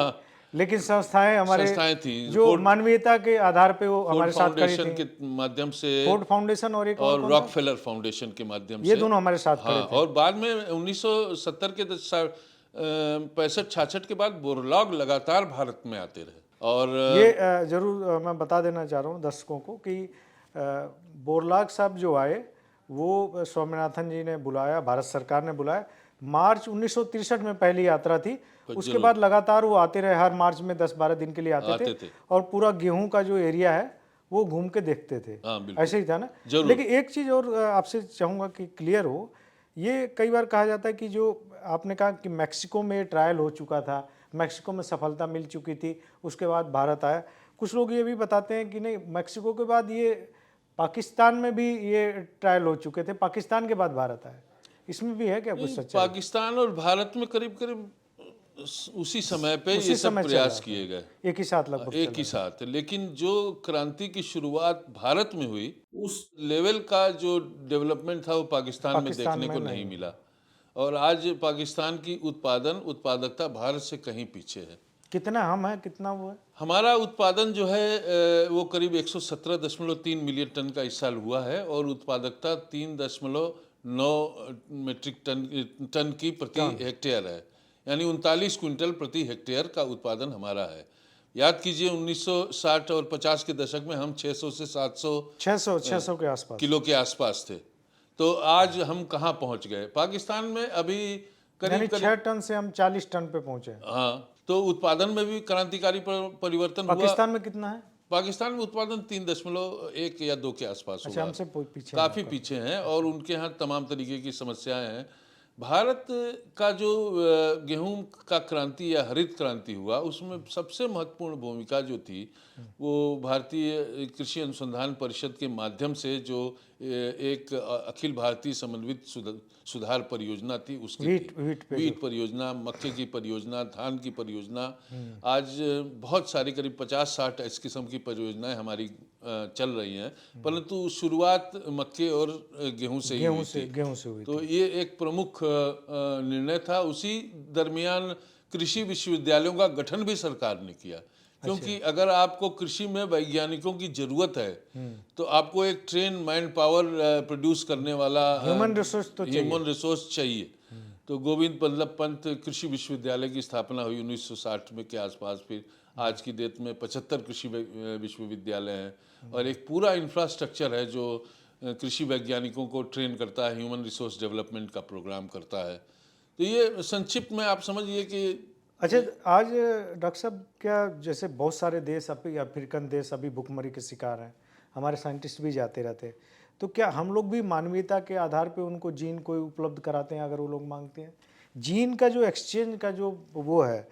लेकिन संस्थाएं थी जो मानवीयता के आधार पे वो हमारे साथ खड़ी थी। फाउंडेशन के माध्यम से, फोर्ड फाउंडेशन और रॉकफेलर फाउंडेशन के माध्यम से, ये दोनों हमारे साथ खड़े थे। और बाद में 1970 के 65-66 के बाद बोरलॉग लगातार भारत में आते रहे। और ये जरूर मैं बता देना चाह रहा हूँ दर्शकों को कि बोरलॉग साहब जो आए, वो स्वामीनाथन जी ने बुलाया, भारत सरकार ने बुलाया। मार्च 1963 में पहली यात्रा थी। उसके बाद लगातार वो आते रहे, हर मार्च में 10-12 दिन के लिए आते थे और पूरा गेहूं का जो एरिया है वो घूम के देखते थे। ऐसे ही था ना। लेकिन एक चीज़ और आपसे चाहूँगा कि क्लियर हो, ये कई बार कहा जाता है कि जो आपने कहा कि मैक्सिको में ट्रायल हो चुका था, मैक्सिको में सफलता मिल चुकी थी, उसके बाद भारत आया। कुछ लोग ये भी बताते हैं कि नहीं, मैक्सिको के बाद ये पाकिस्तान में भी ये ट्रायल हो चुके थे, पाकिस्तान के बाद भारत आया। इसमें भी है क्या कुछ सच्चाई? पाकिस्तान और भारत में करीब करीब उसी समय पे ये सब प्रयास किए गए, एक ही साथ लगभग, एक ही साथ। लेकिन जो क्रांति की शुरुआत भारत में हुई, उस लेवल का जो डेवलपमेंट था वो पाकिस्तान में देखने को नहीं मिला। और आज पाकिस्तान की उत्पादकता भारत से कहीं पीछे है। कितना हम है, कितना वो है? हमारा उत्पादन जो है वो करीब 117.3 मिलियन टन का इस साल हुआ है, और उत्पादकता 3.9 मीट्रिक टन की प्रति हेक्टेयर है, यानी 39 क्विंटल प्रति हेक्टेयर का उत्पादन हमारा है। याद कीजिए 1960 और 50 के दशक में हम 600 से 700 600 के आसपास किलो के आसपास थे। तो आज हम कहाँ पहुंच गए? पाकिस्तान में अभी यानी करीब 6 टन से हम 40 टन पे पहुंचे हैं। हाँ, तो उत्पादन में भी क्रांतिकारी परिवर्तन हुआ। पाकिस्तान में कितना है? पाकिस्तान में उत्पादन 3.1 या 2 के आसपास अच्छा, होगा। हमसे पीछे काफ़ी हैं। पीछे हैं और उनके यहाँ तमाम तरीके की समस्याएं हैं। भारत का जो गेहूं का क्रांति या हरित क्रांति हुआ, उसमें सबसे महत्वपूर्ण भूमिका जो थी वो भारतीय कृषि अनुसंधान परिषद के माध्यम से जो एक अखिल भारतीय समन्वित सुधार परियोजना थी उसकी वीट परियोजना, मक्के की परियोजना, धान की परियोजना। आज बहुत सारी करीब 50-60 इस किस्म की परियोजनाएं हमारी चल रही हैं, परंतु शुरुआत मक्के और गेहूं से ही हुई थी। तो ये एक प्रमुख निर्णय था। उसी दरमियान कृषि विश्वविद्यालयों का गठन भी सरकार ने किया, क्योंकि अगर आपको कृषि में वैज्ञानिकों की जरूरत है तो आपको एक ट्रेन मैन पावर प्रोड्यूस करने वाला ह्यूमन रिसोर्स चाहिए। तो गोविंद बल्लभ पंत कृषि विश्वविद्यालय की स्थापना हुई 1960 में के आसपास। फिर आज की डेट में 75 कृषि विश्वविद्यालय हैं और एक पूरा इंफ्रास्ट्रक्चर है जो कृषि वैज्ञानिकों को ट्रेन करता है, ह्यूमन रिसोर्स डेवलपमेंट का प्रोग्राम करता है। तो ये संक्षिप्त में आप समझिए कि अच्छा, आज डॉक्टर साहब क्या जैसे बहुत सारे देश अफ्रीकन देश अभी भुखमरी के शिकार हैं, हमारे साइंटिस्ट भी जाते रहते हैं, तो क्या हम लोग भी मानवीयता के आधार पे उनको जीन कोई उपलब्ध कराते हैं अगर वो लोग मांगते हैं? जीन का जो एक्सचेंज का जो वो है,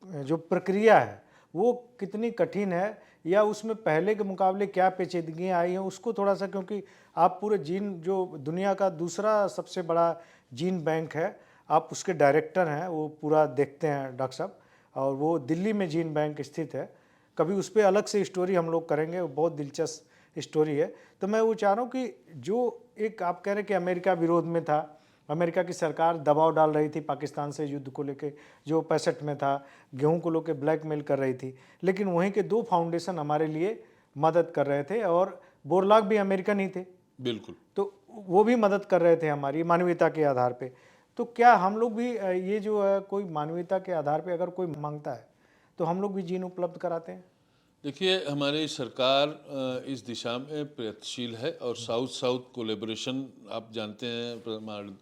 जो प्रक्रिया है, वो कितनी कठिन है या उसमें पहले के मुकाबले क्या पेचीदगियाँ आई हैं उसको थोड़ा सा, क्योंकि आप पूरे जीन जो दुनिया का दूसरा सबसे बड़ा जीन बैंक है, आप उसके डायरेक्टर हैं, वो पूरा देखते हैं डॉक्टर साहब, और वो दिल्ली में जीन बैंक स्थित है। कभी उस पर अलग से स्टोरी हम लोग करेंगे, वो बहुत दिलचस्प स्टोरी है। तो मैं वो चाह रहा हूँ कि जो एक आप कह रहे हैं कि अमेरिका विरोध में था, अमेरिका की सरकार दबाव डाल रही थी पाकिस्तान से युद्ध को लेके, जो 65 में था, गेहूं को लेकर ब्लैकमेल कर रही थी, लेकिन वहीं के 2 फाउंडेशन हमारे लिए मदद कर रहे थे और बोरलाग भी अमेरिकन ही थे। बिल्कुल, तो वो भी मदद कर रहे थे हमारी मानवीयता के आधार पे। तो क्या हम लोग भी ये जो है कोई मानवीयता के आधार पे अगर कोई मांगता है तो हम लोग भी जीन उपलब्ध कराते हैं? देखिए, हमारी सरकार इस दिशा में प्रयत्नशील है और साउथ साउथ कोलेबोरेशन आप जानते हैं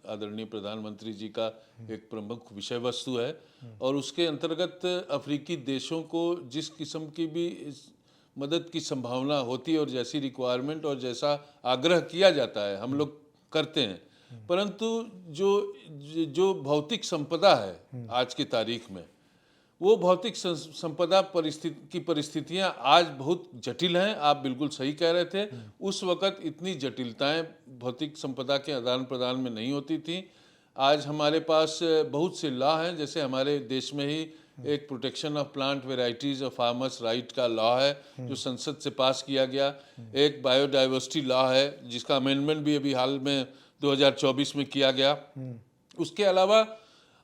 आदरणीय प्रधानमंत्री जी का एक प्रमुख विषय वस्तु है और उसके अंतर्गत अफ्रीकी देशों को जिस किस्म की भी मदद की संभावना होती है और जैसी रिक्वायरमेंट और जैसा आग्रह किया जाता है हम लोग करते हैं, परंतु जो भौतिक संपदा है आज की तारीख में, वो भौतिक संपदा परिस्थितियां आज बहुत जटिल हैं। आप बिल्कुल सही कह रहे थे, उस वक़्त इतनी जटिलताएं भौतिक संपदा के आदान प्रदान में नहीं होती थी। आज हमारे पास बहुत से लॉ हैं, जैसे हमारे देश में ही एक protection of plant varieties of farmers right का लॉ है जो संसद से पास किया गया। एक बायोडाइवर्सिटी लॉ है जिसका अमेंडमेंट भी अभी हाल में 2024 में किया गया। उसके अलावा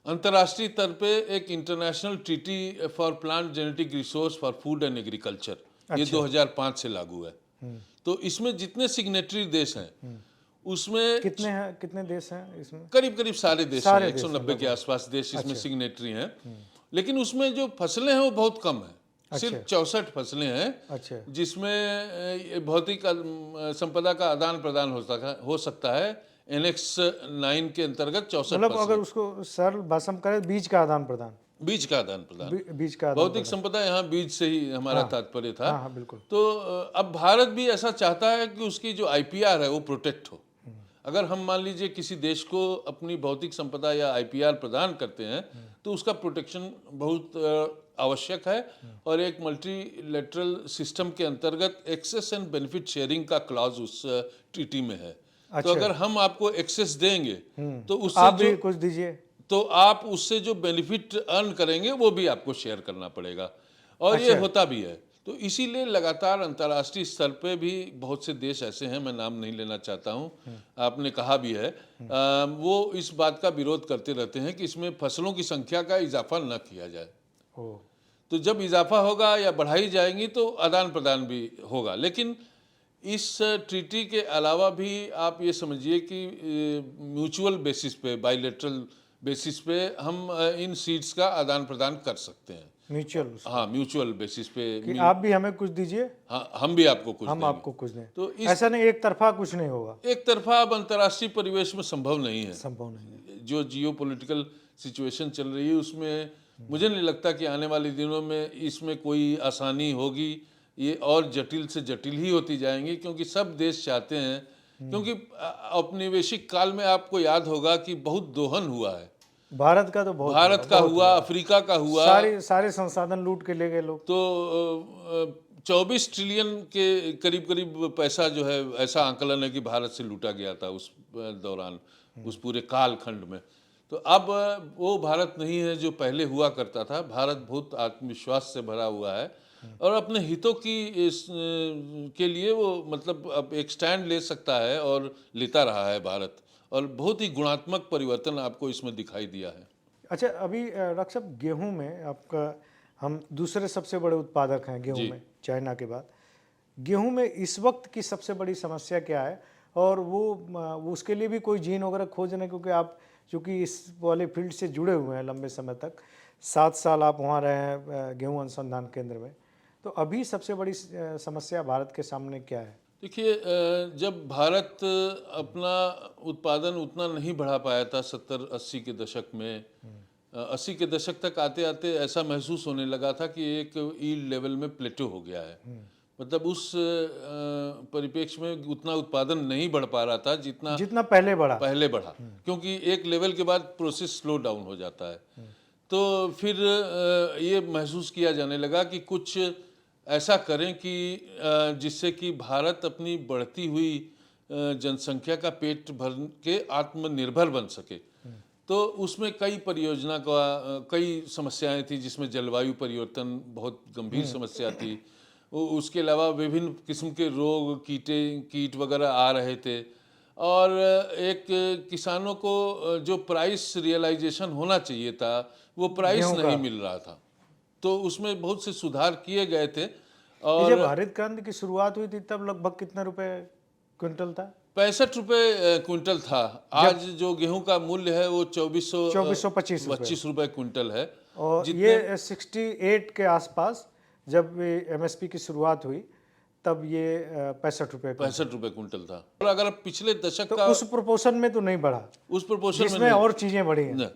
अंतर्राष्ट्रीय स्तर पे एक international treaty for plant genetic resource for food and agriculture, ये 2005 से लागू है। तो इसमें जितने सिग्नेटरी देश हैं उसमें कितने देश हैं इसमें? करीब सारे देश हैं, 190 के आसपास देश इसमें सिग्नेटरी हैं, लेकिन उसमें जो फसलें हैं वो बहुत कम है। सिर्फ 64 फसलें हैं जिसमें भौतिक संपदा का आदान प्रदान हो सकता है। एनेक्स 9 के अंतर्गत 64 मतलब अगर उसको सरल भाषा में करें, बीज का आदान प्रदान, बीज का भौतिक संपदा, यहाँ बीज से ही हमारा तात्पर्य था। हाँ, बिल्कुल। तो अब भारत भी ऐसा चाहता है कि उसकी जो IPR है वो प्रोटेक्ट हो। अगर हम मान लीजिए किसी देश को अपनी भौतिक संपदा या IPR प्रदान करते हैं तो उसका प्रोटेक्शन बहुत आवश्यक है और एक मल्टीलेटरल सिस्टम के अंतर्गत एक्सेस एंड बेनिफिट शेयरिंग का क्लॉज उस ट्रीटी में है। तो अगर हम आपको एक्सेस देंगे तो उससे आप भी कुछ दीजिए, तो आप उससे जो बेनिफिट अर्न करेंगे वो भी आपको शेयर करना पड़ेगा और ये होता भी है। तो इसीलिए लगातार अंतर्राष्ट्रीय स्तर पे भी बहुत से देश ऐसे हैं, मैं नाम नहीं लेना चाहता हूँ, आपने कहा भी है, वो इस बात का विरोध करते रहते हैं कि इसमें फसलों की संख्या का इजाफा न किया जाए। तो जब इजाफा होगा या बढ़ाई जाएंगी तो आदान प्रदान भी होगा। लेकिन इस ट्रीटी के अलावा भी आप ये समझिए कि म्यूचुअल बेसिस पे, बायलैटरल बेसिस पे हम इन सीड्स का आदान प्रदान कर सकते हैं। म्यूचुअल हाँ म्यूचुअल बेसिस पे कि आप भी हमें कुछ दीजिए, हाँ हम भी आपको कुछ हम देंगे। आपको कुछ दें। तो ऐसा नहीं, एक तरफा कुछ नहीं होगा, एक तरफा अब अंतर्राष्ट्रीय परिवेश में संभव नहीं है। संभव नहीं है। जो जियो पॉलिटिकल सिचुएशन चल रही है उसमें मुझे नहीं लगता कि आने वाले दिनों में इसमें कोई आसानी होगी। ये और जटिल से जटिल ही होती जाएंगी, क्योंकि सब देश चाहते हैं, क्योंकि औपनिवेशिक काल में आपको याद होगा कि बहुत दोहन हुआ है। भारत का तो बहुत भारत का बहुत हुआ, अफ्रीका का हुआ, सारे संसाधन लूट के ले गए लोग। तो 24 ट्रिलियन के करीब करीब पैसा जो है, ऐसा आंकलन है कि भारत से लूटा गया था उस दौरान, उस पूरे कालखंड में। तो अब वो भारत नहीं है जो पहले हुआ करता था। भारत बहुत आत्मविश्वास से भरा हुआ है और अपने हितों के लिए वो मतलब अब एक स्टैंड ले सकता है और लेता रहा है भारत, और बहुत ही गुणात्मक परिवर्तन आपको इसमें दिखाई दिया है। अच्छा, अभी डॉक्टर साहब, गेहूं में आपका, हम दूसरे सबसे बड़े उत्पादक हैं गेहूं में चाइना के बाद। गेहूं में इस वक्त की सबसे बड़ी समस्या क्या है, और वो उसके लिए भी कोई जीन वगैरह खोज रहे हैं? क्योंकि आप चूँकि इस वाले फील्ड से जुड़े हुए हैं लंबे समय तक, 7 साल आप वहाँ रहे हैं गेहूँ अनुसंधान केंद्र में, तो अभी सबसे बड़ी समस्या भारत के सामने क्या है? देखिए, जब भारत अपना उत्पादन उतना नहीं बढ़ा पाया था 70-80 के दशक में, 80 के दशक तक आते आते ऐसा महसूस होने लगा था कि एक ईल्ड लेवल में प्लेटो हो गया है। मतलब उस परिप्रेक्ष्य में उतना उत्पादन नहीं बढ़ पा रहा था जितना पहले बढ़ा। क्योंकि एक लेवल के बाद प्रोसेस स्लो डाउन हो जाता है। तो फिर ये महसूस किया जाने लगा कि कुछ ऐसा करें कि जिससे कि भारत अपनी बढ़ती हुई जनसंख्या का पेट भर के आत्मनिर्भर बन सके। तो उसमें कई परियोजना का कई समस्याएं थी, जिसमें जलवायु परिवर्तन बहुत गंभीर समस्या थी। उसके अलावा विभिन्न किस्म के रोग, कीट वगैरह आ रहे थे, और एक किसानों को जो प्राइस रियलाइजेशन होना चाहिए था वो प्राइस नहीं मिल रहा था। तो उसमें बहुत से सुधार किए गए थे। और जब हरित क्रांति की शुरुआत हुई थी तब लगभग कितने रुपए क्विंटल था? 65 रुपये क्विंटल था। आज जो गेहूं का मूल्य है वो 2425 रुपये क्विंटल है। और ये 68 के आसपास जब एमएसपी की शुरुआत हुई तब ये 65 रुपये क्विंटल था। और अगर पिछले दशक तो का उस प्रोपोर्शन में तो नहीं बढ़ा, उस प्रोपोर्शन में और चीजें बढ़ी हैं।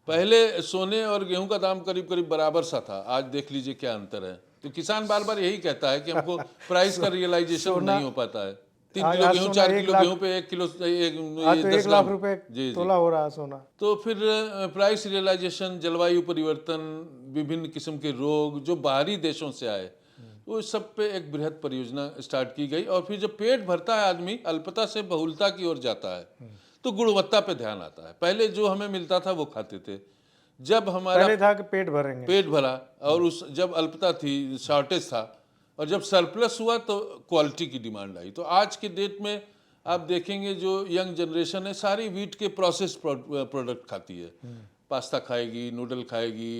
पहले सोने और गेहूं का दाम करीब करीब बराबर सा था, आज देख लीजिए क्या अंतर है। तो किसान बार बार यही कहता है कि हमको प्राइस का रियलाइजेशन नहीं हो पाता है। 3 किलो गेहूं, 4 किलो गेहूं पे 1 किलो 1 लाख रुपए तोला हो रहा है सोना। तो फिर प्राइस रियलाइजेशन, जलवायु परिवर्तन, विभिन्न किस्म के रोग जो बाहरी देशों से आए, वो सब पे एक बृहद परियोजना स्टार्ट की गई। और फिर जब पेट भरता है आदमी, अल्पता से बहुलता की ओर जाता है, तो गुणवत्ता पे ध्यान आता है। पहले जो हमें मिलता था वो खाते थे। जब हमारा पहले था कि पेट भरेंगे, पेट भरा, और उस जब अल्पता थी, शॉर्टेज था, और जब सरप्लस हुआ तो क्वालिटी की डिमांड आई। तो आज के डेट में आप देखेंगे जो यंग जनरेशन है सारी व्हीट के प्रोसेस प्रोडक्ट खाती है। पास्ता खाएगी, नूडल खाएगी,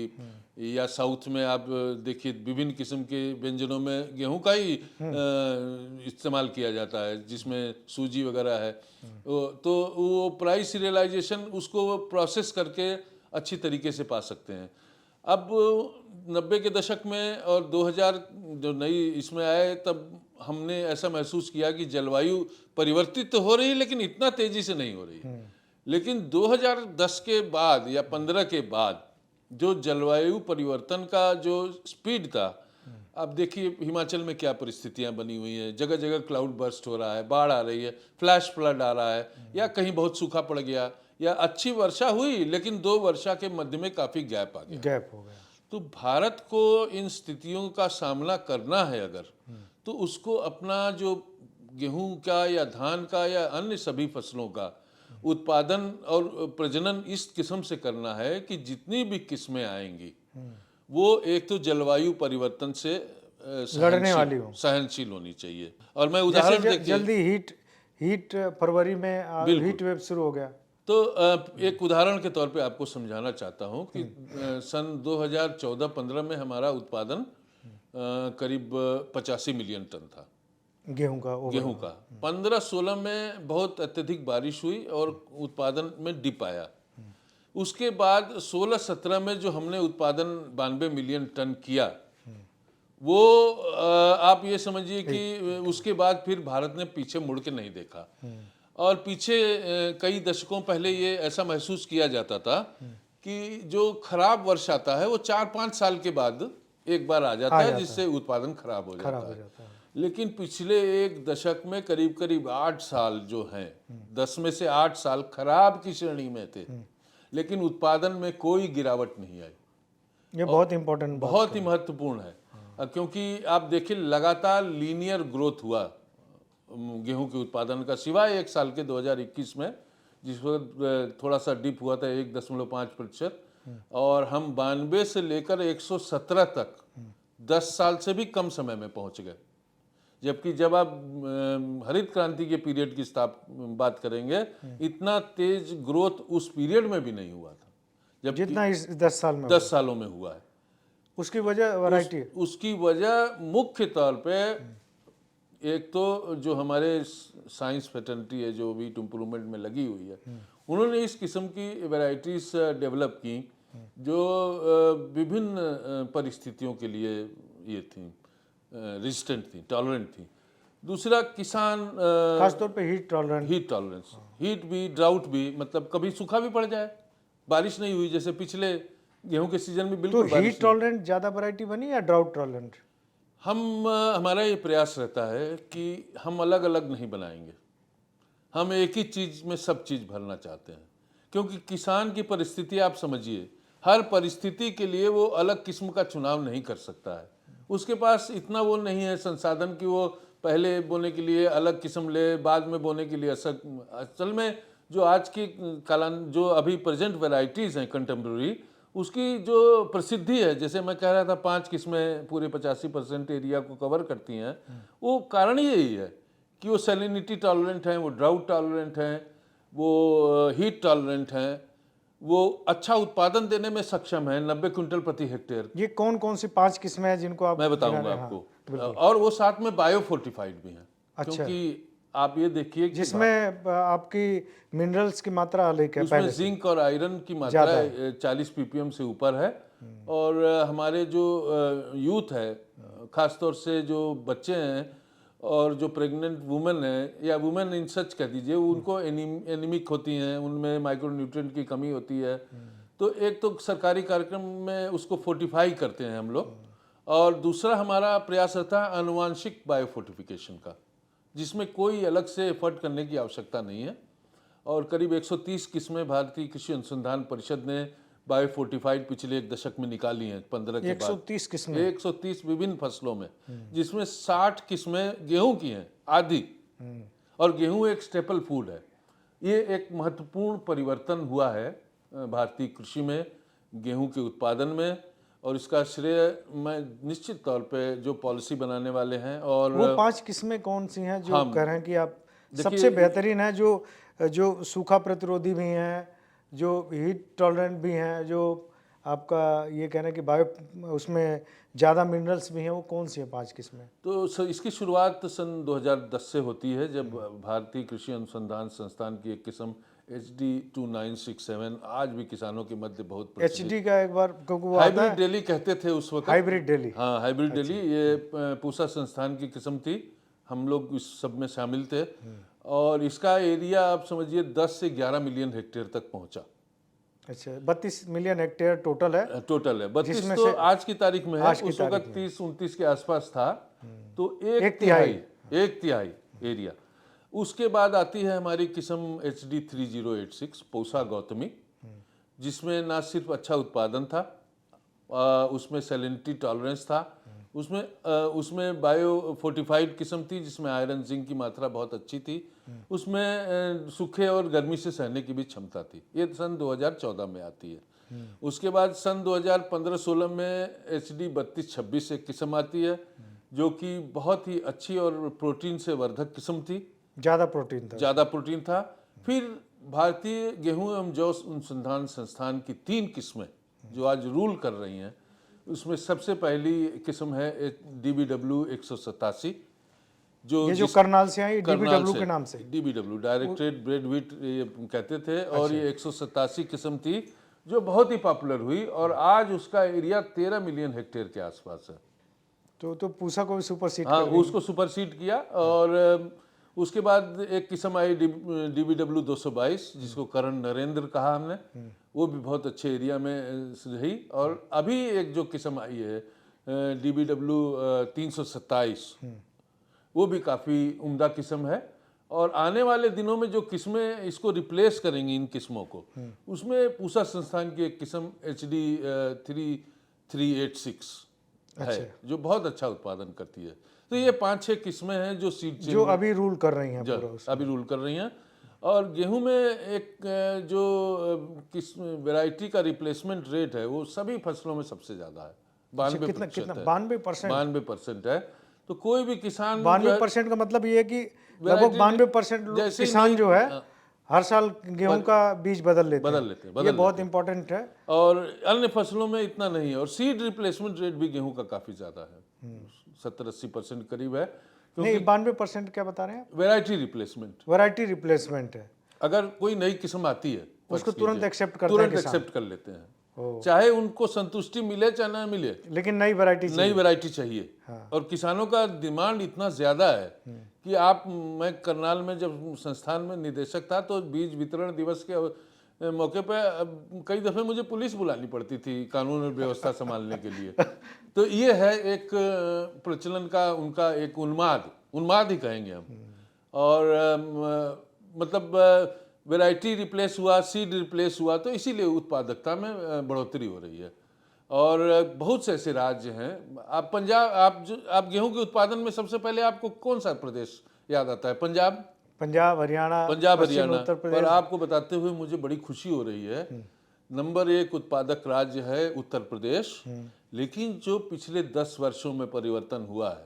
या साउथ में आप देखिए विभिन्न किस्म के व्यंजनों में गेहूं का ही इस्तेमाल किया जाता है, जिसमें सूजी वगैरह है। तो वो प्राइस रियलाइजेशन उसको प्रोसेस करके अच्छी तरीके से पा सकते हैं। अब 90 के दशक में और 2000 जो नई इसमें आए, तब हमने ऐसा महसूस किया कि जलवायु परिवर्तित तो हो रही है लेकिन इतना तेजी से नहीं हो रही। लेकिन 2010 के बाद या 15 के बाद जो जलवायु परिवर्तन का जो स्पीड था, अब देखिए हिमाचल में क्या परिस्थितियां बनी हुई हैं। जगह जगह क्लाउड बर्स्ट हो रहा है, बाढ़ आ रही है, फ्लैश फ्लड आ रहा है, या कहीं बहुत सूखा पड़ गया, या अच्छी वर्षा हुई लेकिन 2 वर्षा के मध्य में काफ़ी गैप आ गया। तो भारत को इन स्थितियों का सामना करना है अगर, तो उसको अपना जो गेहूं का या धान का या अन्य सभी फसलों का उत्पादन और प्रजनन इस किस्म से करना है कि जितनी भी किस्में आएंगी वो एक तो जलवायु परिवर्तन से लड़ने वाली हो, सहनशील होनी चाहिए। और मैं उदाहरण देखिए, जल्दी हीट फरवरी में हीट वेव शुरू हो गया। तो एक उदाहरण के तौर पे आपको समझाना चाहता हूँ कि सन 2014-15 में हमारा उत्पादन करीब 85 मिलियन टन था गेहूं का। 15-16 में बहुत अत्यधिक बारिश हुई और उत्पादन में डिप आया। उसके बाद 16-17 में जो हमने उत्पादन 92 मिलियन टन किया, वो आप ये समझिए कि उसके बाद फिर भारत ने पीछे मुड़ के नहीं देखा। और पीछे कई दशकों पहले ये ऐसा महसूस किया जाता था कि जो खराब वर्ष आता है वो 4-5 साल के बाद एक बार आ जाता है, जिससे उत्पादन खराब हो जाता है। लेकिन पिछले एक दशक में करीब करीब 8 साल जो हैं, 10 में से 8 साल खराब की श्रेणी में थे, लेकिन उत्पादन में कोई गिरावट नहीं आई। ये बहुत इंपॉर्टेंट, बहुत ही महत्वपूर्ण है, क्योंकि आप देखिए लगातार लीनियर ग्रोथ हुआ गेहूं के उत्पादन का, सिवाय एक साल के 2021 में जिस वक्त थोड़ा सा डिप हुआ था 1.5%, और हम 92 से लेकर 117 तक 10 साल से भी कम समय में पहुंच गए। जबकि जब आप हरित क्रांति के पीरियड की बात करेंगे, इतना तेज ग्रोथ उस पीरियड में भी नहीं हुआ था जब जितना इस 10 साल में 10 सालों में हुआ है। उसकी वजह वैरायटी है। उसकी वजह मुख्य तौर पे एक तो जो हमारे साइंस फैटर्निटी है जो भी इम्प्रूवमेंट में लगी हुई है, उन्होंने इस किस्म की वैरायटीज डेवलप की जो विभिन्न परिस्थितियों के लिए ये थी, रेजिस्टेंट थी, टॉलरेंट थी। दूसरा किसान खासतौर पे हीट टॉलरेंस, हीट भी, ड्राउट भी, मतलब कभी सूखा भी पड़ जाए, बारिश नहीं हुई जैसे पिछले गेहूं के सीजन में बिल्कुल। तो हीट टॉलरेंट ज्यादा वैरायटी बनी या ड्राउट टॉलरेंट? हमारा ये प्रयास रहता है कि हम अलग अलग नहीं बनाएंगे, हम एक ही चीज़ में सब चीज़ भरना चाहते हैं, क्योंकि किसान की परिस्थिति आप समझिए, हर परिस्थिति के लिए वो अलग किस्म का चुनाव नहीं कर सकता है। उसके पास इतना वो नहीं है संसाधन कि वो पहले बोने के लिए अलग किस्म ले, बाद में बोने के लिए असल में जो आज की जो अभी प्रेजेंट वैरायटीज़ हैं कंटेम्प्रेरी, उसकी जो प्रसिद्धि है, जैसे मैं कह रहा था 5 किस्में पूरे 85% एरिया को कवर करती हैं, वो कारण यही है कि वो सैलिनिटी टॉलरेंट हैं, वो ड्राउट टॉलरेंट हैं, वो हीट टॉलरेंट हैं, वो अच्छा उत्पादन देने में सक्षम है, 90 क्विंटल प्रति हेक्टेयर। ये कौन कौन सी 5 किस्में हैं जिनको आप मैं बताऊंगा आपको। और वो साथ में बायो फोर्टिफाइड भी हैं। अच्छा। क्योंकि आप ये देखिए जिसमें आपकी मिनरल्स की मात्रा अलग है, उसमें जिंक और आयरन की मात्रा 40 ppm से ऊपर है। और हमारे जो यूथ है, खासतौर से जो बच्चे हैं और जो प्रेग्नेंट वुमेन है या वुमेन इन सच कह दीजिए, उनको एनीमिक होती हैं, उनमें माइक्रोन्यूट्रिएंट की कमी होती है, तो एक तो सरकारी कार्यक्रम में उसको फोर्टिफाई करते हैं हम लोग, और दूसरा हमारा प्रयास रहता है आनुवांशिक बायोफोर्टिफिकेशन का, जिसमें कोई अलग से एफर्ट करने की आवश्यकता नहीं है। और करीब 130 किस्में भारतीय कृषि अनुसंधान परिषद ने बायोफोर्टिफाइड पिछले एक दशक में निकाली हैं, 15 के बाद 130 किस्में, 130 विभिन्न फसलों में, जिसमें 60 किस्में गेहूं की हैं, आधी। और गेहूं एक स्टेपल फूड है। ये एक महत्वपूर्ण परिवर्तन हुआ है भारतीय कृषि में, गेहूं के उत्पादन में, और इसका श्रेय मैं निश्चित तौर पे जो पॉलिसी बनाने वाले हैं। और वो 5 किस्में कौन सी हैं जो कह रहे हैं कि आप सबसे बेहतरीन है, जो सूखा प्रतिरोधी भी हैं, जो हीट टॉलरेंट भी हैं, जो आपका ये कहना है कि बायो उसमें ज़्यादा मिनरल्स भी हैं, वो कौन सी है 5 किस्में? तो इसकी शुरुआत सन 2010 से होती है, जब भारतीय कृषि अनुसंधान संस्थान की एक किस्म HD 2967 आज भी किसानों के मध्य बहुत HD का एक बार हाइब्रिड डेली कहते थे उस वक्त। हाइब्रिड डेली, हाँ, हाइब्रिड डेली, ये पूसा संस्थान की किस्म थी, हम लोग इस सब में शामिल थे। और इसका एरिया आप समझिए 10 से 11 मिलियन हेक्टेयर तक पहुंचा। अच्छा, 32 मिलियन हेक्टेयर टोटल है। 32 तो आज की तारीख में है, उस वक्त 30-29 के आसपास था, तो एक तिहाई एरिया। उसके बाद आती है हमारी किस्म HD 3086 पौसा गौतमी, जिसमें ना सिर्फ अच्छा उत्पादन था, उसमें सैलिनिटी टॉलरेंस था, उसमें बायो फोर्टिफाइड किस्म थी, जिसमें आयरन जिंक की मात्रा बहुत अच्छी थी, उसमें सूखे और गर्मी से सहने की भी क्षमता थी। ये सन 2014 में आती है। उसके बाद सन 2015-16 में HD 3226 एक किस्म आती है, जो कि बहुत ही अच्छी और प्रोटीन से वर्धक किस्म थी, ज़्यादा प्रोटीन था। फिर भारतीय गेहूं एवं जौ अनुसंधान संस्थान की 3 किस्में जो आज रूल कर रही हैं, उसमें सबसे पहली किस्म है DBW 187, जो करनाल से आई, DBW के नाम से, DBW डायरेक्टेड ब्रेड व्हीट कहते थे। और ये 187 किस्म थी जो बहुत ही पॉपुलर हुई और आज उसका एरिया 13 मिलियन हेक्टेयर के आसपास है। तो पूसा को भी सुपरसीड हाँ, कर गई। उसको सुपरसीड किया। और उसके बाद एक किस्म आई DBW 222, जिसको करण नरेंद्र कहा हमने, वो भी बहुत अच्छे एरिया में रही। और अभी एक जो किस्म आई है DBW 327, वो भी काफ़ी उम्दा किस्म है। और आने वाले दिनों में जो किस्में इसको रिप्लेस करेंगी इन किस्मों को, उसमें पूसा संस्थान की एक किस्म HD 3386 है, जो बहुत अच्छा उत्पादन करती है। तो ये 5-6 किस्में हैं जो सीड चेन जो अभी रूल कर रही हैं पूरा उसमें। अभी रूल कर रही हैं। और गेहूं में एक जो किस्म वैरायटी का रिप्लेसमेंट रेट है, वो सभी फसलों में सबसे ज़्यादा है। 92% है। 92%? 92% है। तो कोई भी किसान 92% का मतलब ये है कि लगभग वैरायटी 92% जैसे ही किसान नई- जो है हर साल गेहूं का बीज बदल लेते हैं। बदल ये बहुत लेते हैं। इंपॉर्टेंट है। और अन्य फसलों में इतना नहीं है। और सीड रिप्लेसमेंट रेट भी गेहूं का काफ़ी ज़्यादा है, 70-80% करीब है। नहीं, 92% क्या बता रहे हैं आप? वैरायटी रिप्लेसमेंट, वैरायटी रिप्लेसमेंट है, अगर कोई नई किस्म आती है उसको तुरंत एक्सेप्ट करते हैं तुरंत किसान। एक्सेप्ट कर लेते हैं, चाहे उनको संतुष्टि मिले चाहे ना मिले, लेकिन नई वैरायटी नई वैरायटी चाहिए। और किसानों का डिमांड इतना ज़्यादा है कि मैं करनाल में जब संस्थान में निदेशक था, तो बीज वितरण दिवस के मौके पे कई दफ़े मुझे पुलिस बुलानी पड़ती थी कानून और व्यवस्था संभालने के लिए। तो ये है एक प्रचलन का उनका एक उन्माद ही कहेंगे हम। और मतलब वैरायटी रिप्लेस हुआ, सीड रिप्लेस हुआ, तो इसीलिए उत्पादकता में बढ़ोतरी हो रही है। और बहुत से ऐसे राज्य हैं। आप पंजाब, आप गेहूं के उत्पादन में सबसे पहले आपको कौन सा प्रदेश याद आता है? पंजाब, हरियाणा, उत्तर प्रदेश। पर आपको बताते हुए मुझे बड़ी खुशी हो रही है, नंबर 1 उत्पादक राज्य है उत्तर प्रदेश। लेकिन जो पिछले 10 वर्षों में परिवर्तन हुआ है,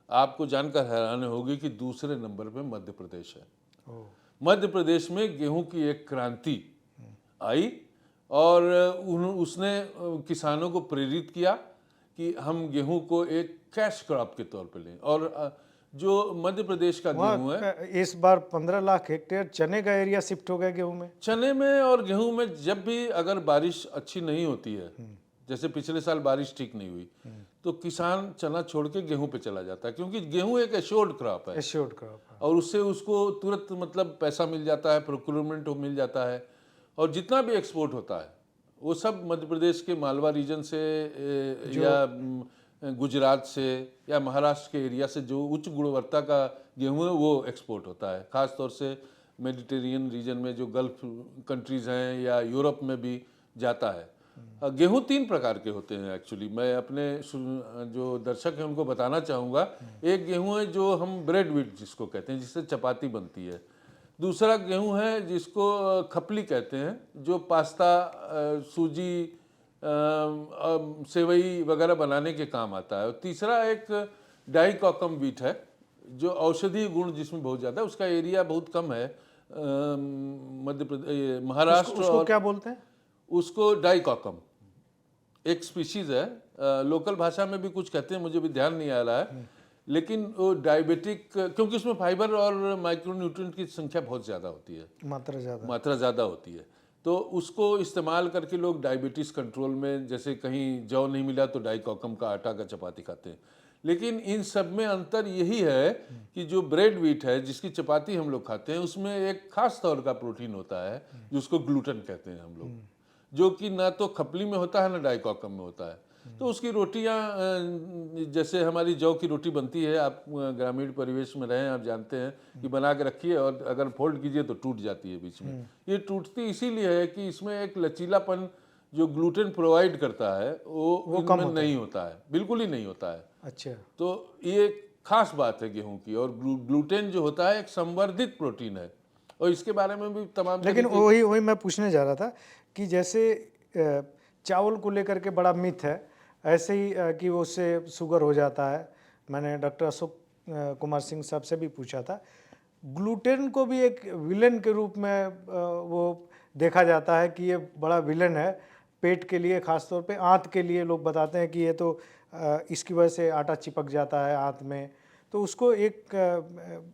आपको जानकर हैरानी होगी कि दूसरे नंबर पे मध्य प्रदेश है। मध्य प्रदेश में गेहूं की एक क्रांति आई और उसने किसानों को प्रेरित किया कि हम गेहूं को एक कैश क्रॉप के तौर पे लें। और जो मध्य प्रदेश का गेहूं है, इस बार 15 लाख हेक्टेयर चने का एरिया शिफ्ट हो गया गेहूं में। चने में और गेहूं में जब भी अगर बारिश अच्छी नहीं होती है, जैसे पिछले साल बारिश ठीक नहीं हुई, तो किसान चना छोड़ के गेहूं पे चला जाता है, क्योंकि गेहूं एक एश्योर्ड क्रॉप है। Assured crop. और उससे उसको तुरंत मतलब पैसा मिल जाता है, प्रोक्योरमेंट मिल जाता है। और जितना भी एक्सपोर्ट होता है वो सब मध्य प्रदेश के मालवा रीजन से या गुजरात से या महाराष्ट्र के एरिया से जो उच्च गुणवत्ता का गेहूं है वो एक्सपोर्ट होता है। ख़ास तौर से मेडिटेरियन रीजन में जो गल्फ कंट्रीज़ हैं या यूरोप में भी जाता है। गेहूं 3 प्रकार के होते हैं एक्चुअली। मैं अपने जो दर्शक हैं उनको बताना चाहूँगा। एक गेहूं है जो हम ब्रेड व्हीट जिसको कहते हैं, जिससे चपाती बनती है। दूसरा गेहूं है जिसको खपली कहते हैं, जो पास्ता, सूजी, सेवई वगैरह बनाने के काम आता है। और तीसरा एक डाइकोकम व्हीट है, जो औषधीय गुण जिसमें बहुत ज़्यादा है। उसका एरिया बहुत कम है मध्य प्रदेश, महाराष्ट्र। उसको क्या बोलते हैं? उसको डाइकोकम एक स्पीशीज़ है। लोकल भाषा में भी कुछ कहते हैं, मुझे भी ध्यान नहीं आ रहा है। लेकिन वो डायबिटिक, क्योंकि उसमें फाइबर और माइक्रोन्यूट्रिएंट की संख्या बहुत ज़्यादा होती है, मात्रा ज़्यादा होती है। तो उसको इस्तेमाल करके लोग डायबिटीज़ कंट्रोल में, जैसे कहीं जौ नहीं मिला तो डाइकोकम का आटा का चपाती खाते हैं। लेकिन इन सब में अंतर यही है कि जो ब्रेड व्हीट है जिसकी चपाती हम लोग खाते हैं, उसमें एक खास तौर का प्रोटीन होता है जिसको ग्लूटेन कहते हैं हम लोग, जो कि ना तो खपली में होता है ना डाइकोकम में होता है। तो उसकी रोटियां, जैसे हमारी जौ की रोटी बनती है, आप ग्रामीण परिवेश में रहें, आप जानते हैं कि बना के रखिए और अगर फोल्ड कीजिए तो टूट जाती है बीच में। ये टूटती इसीलिए है कि इसमें एक लचीलापन जो ग्लूटेन प्रोवाइड करता है वो कम नहीं होता है, बिल्कुल ही नहीं होता है। अच्छा, तो ये खास बात है गेहूं की। और ग्लूटेन जो होता है एक संवर्धित प्रोटीन है, और इसके बारे में भी तमाम, लेकिन वही मैं पूछने जा रहा था कि जैसे चावल को लेकर के बड़ा मिथ है, ऐसे ही कि उससे शुगर हो जाता है। मैंने डॉक्टर अशोक कुमार सिंह साहब से भी पूछा था। ग्लूटेन को भी एक विलेन के रूप में वो देखा जाता है कि ये बड़ा विलेन है पेट के लिए, ख़ासतौर पे आंत के लिए। लोग बताते हैं कि ये तो इसकी वजह से आटा चिपक जाता है आंत में। तो उसको एक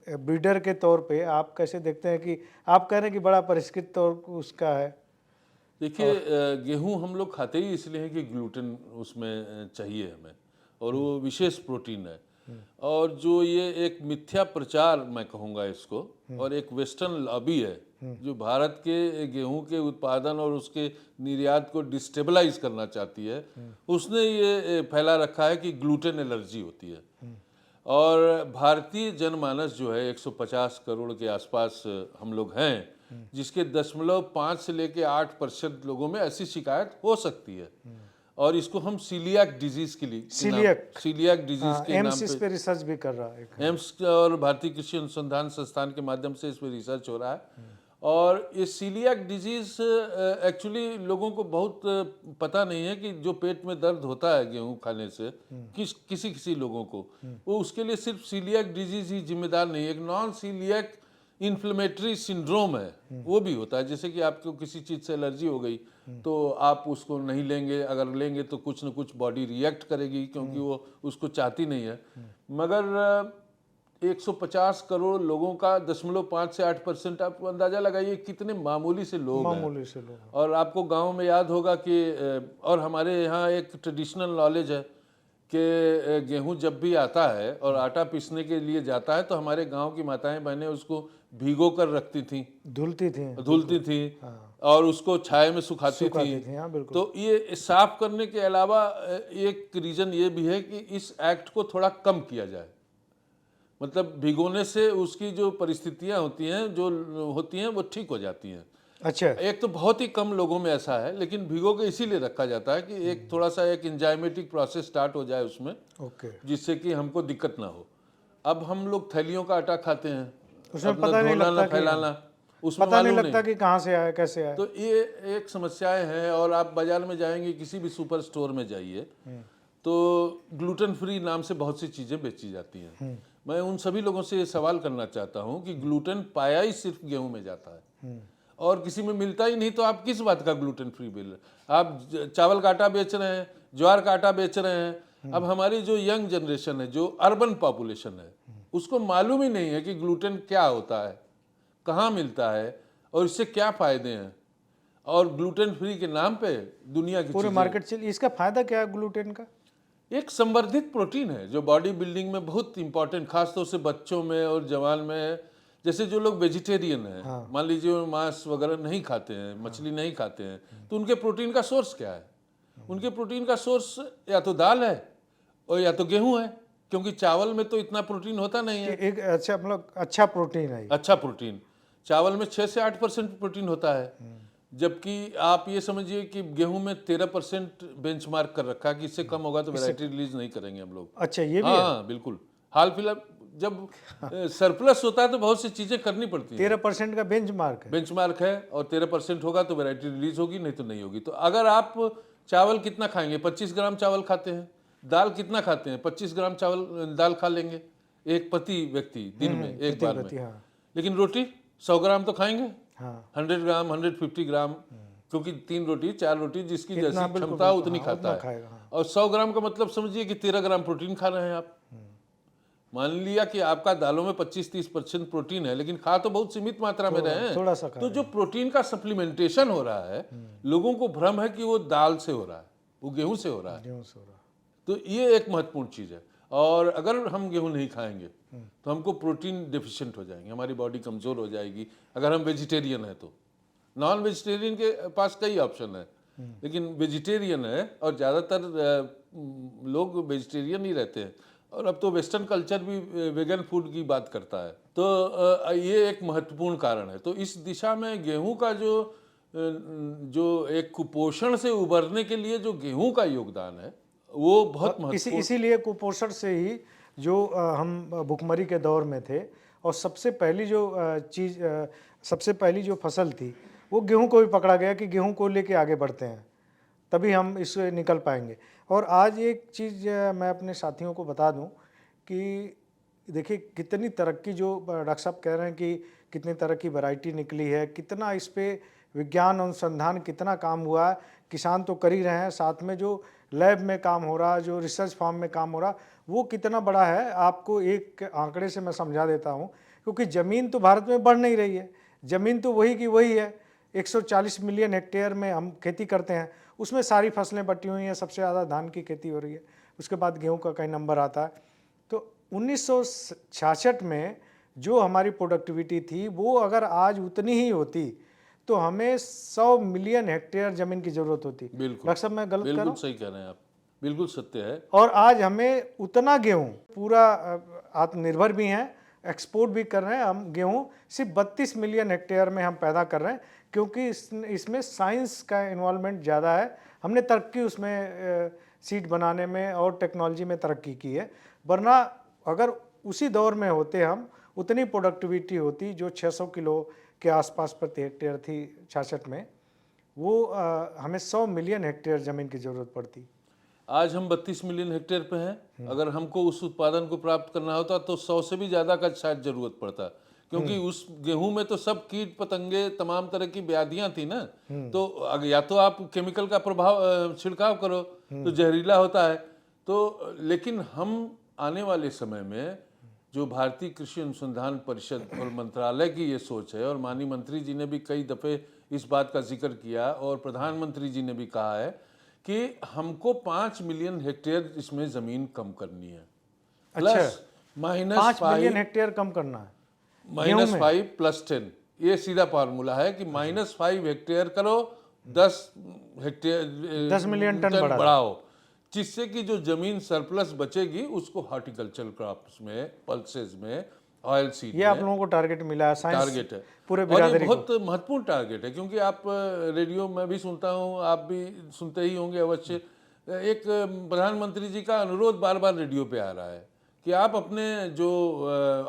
ब्रीडर के तौर पे आप कैसे देखते हैं कि आप कह रहे हैं कि बड़ा परिष्कृत तौर उसका है? देखिए गेहूं हम लोग खाते ही इसलिए हैं कि ग्लूटेन उसमें चाहिए हमें, और वो विशेष प्रोटीन है। और जो ये एक मिथ्या प्रचार मैं कहूँगा इसको, और एक वेस्टर्न लॉबी है जो भारत के गेहूं के उत्पादन और उसके निर्यात को डिस्टेबलाइज करना चाहती है, उसने ये फैला रखा है कि ग्लूटेन एलर्जी होती है। और भारतीय जनमानस जो है 150 करोड़ के आसपास हम लोग हैं, जिसके 0.5 से लेके 8% लोगों में ऐसी शिकायत हो सकती है। और इसको हम सीलियाक डिजीज के लिए सीलियाक डिजीज के नाम एम्स इस पे रिसर्च भी कर रहा है। एम्स और भारतीय कृषि अनुसंधान संस्थान के माध्यम से इस पर रिसर्च हो रहा है। और ये सीलियाक डिजीज एक्चुअली लोगों को बहुत पता नहीं है कि जो पेट में दर्द होता है गेहूं खाने से, किसी किसी लोगों को, वो उसके लिए सिर्फ सीलियाक डिजीज ही जिम्मेदार नहीं है, एक नॉन सीलियाक इन्फ्लेमेटरी सिंड्रोम है वो भी होता है। जैसे कि आपको किसी चीज़ से एलर्जी हो गई तो आप उसको नहीं लेंगे, अगर लेंगे तो कुछ न कुछ बॉडी रिएक्ट करेगी, क्योंकि वो उसको चाहती नहीं है। मगर 150 करोड़ लोगों का 0.5 से 8%, आप अंदाजा लगाइए कितने मामूली से लोग हैं। और आपको गांव में याद होगा कि और हमारे यहाँ एक ट्रेडिशनल नॉलेज है कि गेहूं जब भी आता है और आटा पीसने के लिए जाता है तो हमारे गांव की माताएं बहनें उसको भिगो कर रखती थी, धुलती थी और उसको छाया में सुखाती थी। हाँ, तो ये साफ करने के अलावा एक रीजन ये भी है कि इस एक्ट को थोड़ा कम किया जाए। मतलब भिगोने से उसकी जो परिस्थितियां होती हैं जो होती हैं वो ठीक हो जाती हैं। अच्छा, एक तो बहुत ही कम लोगों में ऐसा है, लेकिन भिगो के इसीलिए रखा जाता है कि एक थोड़ा सा एक एंजाइमेटिक प्रोसेस स्टार्ट हो जाए उसमें, जिससे कि हमको दिक्कत ना हो। अब हम लोग थैलियों का आटा खाते हैं, उसमें पता नहीं लगता, फैलाना, उसमें पता नहीं लगता कि कहाँ से आया कैसे आया। तो ये एक समस्याएं हैं। और आप बाजार में जाएंगे, किसी भी सुपर स्टोर में जाइए तो ग्लूटेन फ्री नाम से बहुत सी चीजें बेची जाती हैं। मैं उन सभी लोगों से ये सवाल करना चाहता हूं कि ग्लूटेन पाया ही सिर्फ गेहूं में जाता है और किसी में मिलता ही नहीं, तो आप किस बात का ग्लूटेन फ्री बेच रहे हैं? आप चावल का आटा बेच रहे हैं, ज्वार का आटा बेच रहे हैं। अब हमारी जो यंग जनरेशन है, जो अर्बन पॉपुलेशन है, उसको मालूम ही नहीं है कि ग्लूटेन क्या होता है, कहाँ मिलता है और इससे क्या फायदे हैं। और ग्लूटेन फ्री के नाम पे दुनिया की पूरे मार्केट चली। इसका फायदा क्या है ग्लूटेन का? एक संवर्धित प्रोटीन है जो बॉडी बिल्डिंग में बहुत इंपॉर्टेंट, खासतौर से बच्चों में और जवान में। जैसे जो लोग वेजिटेरियन हैं, मान लीजिए वो मांस वगैरह नहीं खाते हैं, मछली नहीं खाते हैं, तो उनके प्रोटीन का सोर्स क्या है? उनके प्रोटीन का सोर्स या तो दाल है और या तो गेहूं है, क्योंकि चावल में तो इतना प्रोटीन होता नहीं है। एक अच्छा, मतलब अच्छा प्रोटीन है, अच्छा प्रोटीन चावल में 6 से 8% प्रोटीन होता है, जबकि आप ये समझिए कि गेहूं में 13% बेंचमार्क कर रखा है कि इससे कम होगा तो वैरायटी रिलीज नहीं करेंगे हम लोग। अच्छा, ये भी हाँ बिल्कुल। हाल फिलहाल जब सरप्लस होता है तो बहुत सी चीजें करनी पड़ती हैं। 13% का बेंचमार्क है और 13% होगा तो वैरायटी रिलीज होगी, नहीं तो नहीं होगी। तो अगर आप चावल कितना खाएंगे, 25 ग्राम चावल खाते हैं, दाल कितना खाते हैं, 25 ग्राम चावल दाल खा लेंगे एक पति व्यक्ति दिन में, एक बार में। लेकिन रोटी 100 ग्राम तो खाएंगे, 100 ग्राम 150 ग्राम, क्योंकि 3 रोटी 4 रोटी जिसकी जैसी क्षमता उतनी खाता है। और 100 ग्राम का मतलब समझिए कि 13 ग्राम प्रोटीन खा रहे हैं आप। मान लिया कि आपका दालों में 25-30% प्रोटीन है, लेकिन खा तो बहुत सीमित मात्रा में रहे हैं, थोड़ा सा। तो जो प्रोटीन का सप्लीमेंटेशन हो रहा है, लोगों को भ्रम है कि वो दाल से हो रहा है, वो गेहूं से हो रहा है। तो ये एक महत्वपूर्ण चीज है। और अगर हम गेहूं नहीं खाएंगे तो हमको प्रोटीन डिफिशिएंट हो जाएंगे, हमारी बॉडी कमजोर हो जाएगी। अगर हम वेजिटेरियन है तो, नॉन वेजिटेरियन के पास कई ऑप्शन है, लेकिन वेजिटेरियन है और ज़्यादातर लोग वेजिटेरियन ही रहते हैं। और अब तो वेस्टर्न कल्चर भी वेगन फूड की बात करता है। तो ये एक महत्वपूर्ण कारण है। तो इस दिशा में गेहूं का जो एक कुपोषण से उबरने के लिए जो गेहूं का योगदान है वो बहुत महत्वपूर्ण। इसीलिए कुपोषण से ही जो हम भुखमरी के दौर में थे, और सबसे पहली जो फसल थी वो गेहूं को भी पकड़ा गया कि गेहूं को लेके आगे बढ़ते हैं, तभी हम इससे निकल पाएंगे। और आज एक चीज़ मैं अपने साथियों को बता दूं कि देखिए कितनी तरक्की, जो डॉक्टर साहब कह रहे हैं कि कितनी तरह की वैरायटी निकली है, कितना इस पर विज्ञान अनुसंधान कितना काम हुआ है। किसान तो कर ही रहे हैं, साथ में जो लैब में काम हो रहा है, जो रिसर्च फार्म में काम हो रहा, वो कितना बड़ा है। आपको एक आंकड़े से मैं समझा देता हूँ, क्योंकि ज़मीन तो भारत में बढ़ नहीं रही है, ज़मीन तो वही की वही है। 140 मिलियन हेक्टेयर में हम खेती करते हैं, उसमें सारी फसलें बटी हुई हैं, सबसे ज़्यादा धान की खेती हो रही है, उसके बाद गेहूं का कई नंबर आता है। तो 1966 में जो हमारी प्रोडक्टिविटी थी वो अगर आज उतनी ही होती तो हमें 100 मिलियन हेक्टेयर ज़मीन की ज़रूरत होती। बिल्कुल डॉक्टर साहब मैं गलत कर रहा बिल्कुल हूँ? सही कह रहे हैं आप, बिल्कुल सत्य है। और आज हमें उतना गेहूं पूरा आत्मनिर्भर भी हैं, एक्सपोर्ट भी कर रहे हैं। हम गेहूं सिर्फ 32 मिलियन हेक्टेयर में हम पैदा कर रहे हैं, क्योंकि इसमें साइंस का इन्वॉल्वमेंट ज़्यादा है। हमने तरक्की उसमें सीड बनाने में और टेक्नोलॉजी में तरक्की की है। वरना अगर उसी दौर में होते हम, उतनी प्रोडक्टिविटी होती जो 600 किलो के आसपास प्रति हेक्टेयर थी 66 में, वो हमें 100 मिलियन हेक्टेयर ज़मीन की ज़रूरत पड़ती। आज हम 32 मिलियन हेक्टेयर पे हैं। अगर हमको उस उत्पादन को प्राप्त करना होता तो 100 से भी ज़्यादा का शायद जरूरत पड़ता, क्योंकि उस गेहूं में तो सब कीट पतंगे तमाम तरह की व्याधियां थी ना। तो अगर या तो आप केमिकल का प्रभाव छिड़काव करो तो जहरीला होता है। तो लेकिन हम आने वाले समय में जो भारतीय कृषि अनुसंधान परिषद और मंत्रालय की ये सोच है, और माननीय मंत्री जी ने भी कई दफ़े इस बात का जिक्र किया और प्रधानमंत्री जी ने भी कहा है कि हमको 5 मिलियन हेक्टेयर इसमें ज़मीन कम करनी है। अच्छा, प्लस माइनस 5 मिलियन 5 हेक्टेयर कम करना है माइनस 5 प्लस 10, ये सीधा फार्मूला है कि -5 हेक्टेयर करो, 10 हेक्टेयर 10 मिलियन टन बढ़ा। बढ़ाओ, जिससे कि जो जमीन सरप्लस बचेगी उसको हॉर्टिकल्चर क्रॉप्स में, पल्सेस में, ऑयल सीड ये आप में लोगों को टारगेट मिला है, साइंस टारगेट है। पूरे और ये बिरादरी को। बहुत महत्वपूर्ण टारगेट है, क्योंकि आप रेडियो में भी सुनता हूँ, आप भी सुनते ही होंगे अवश्य। एक प्रधानमंत्री जी का अनुरोध बार बार रेडियो पे आ रहा है कि आप अपने जो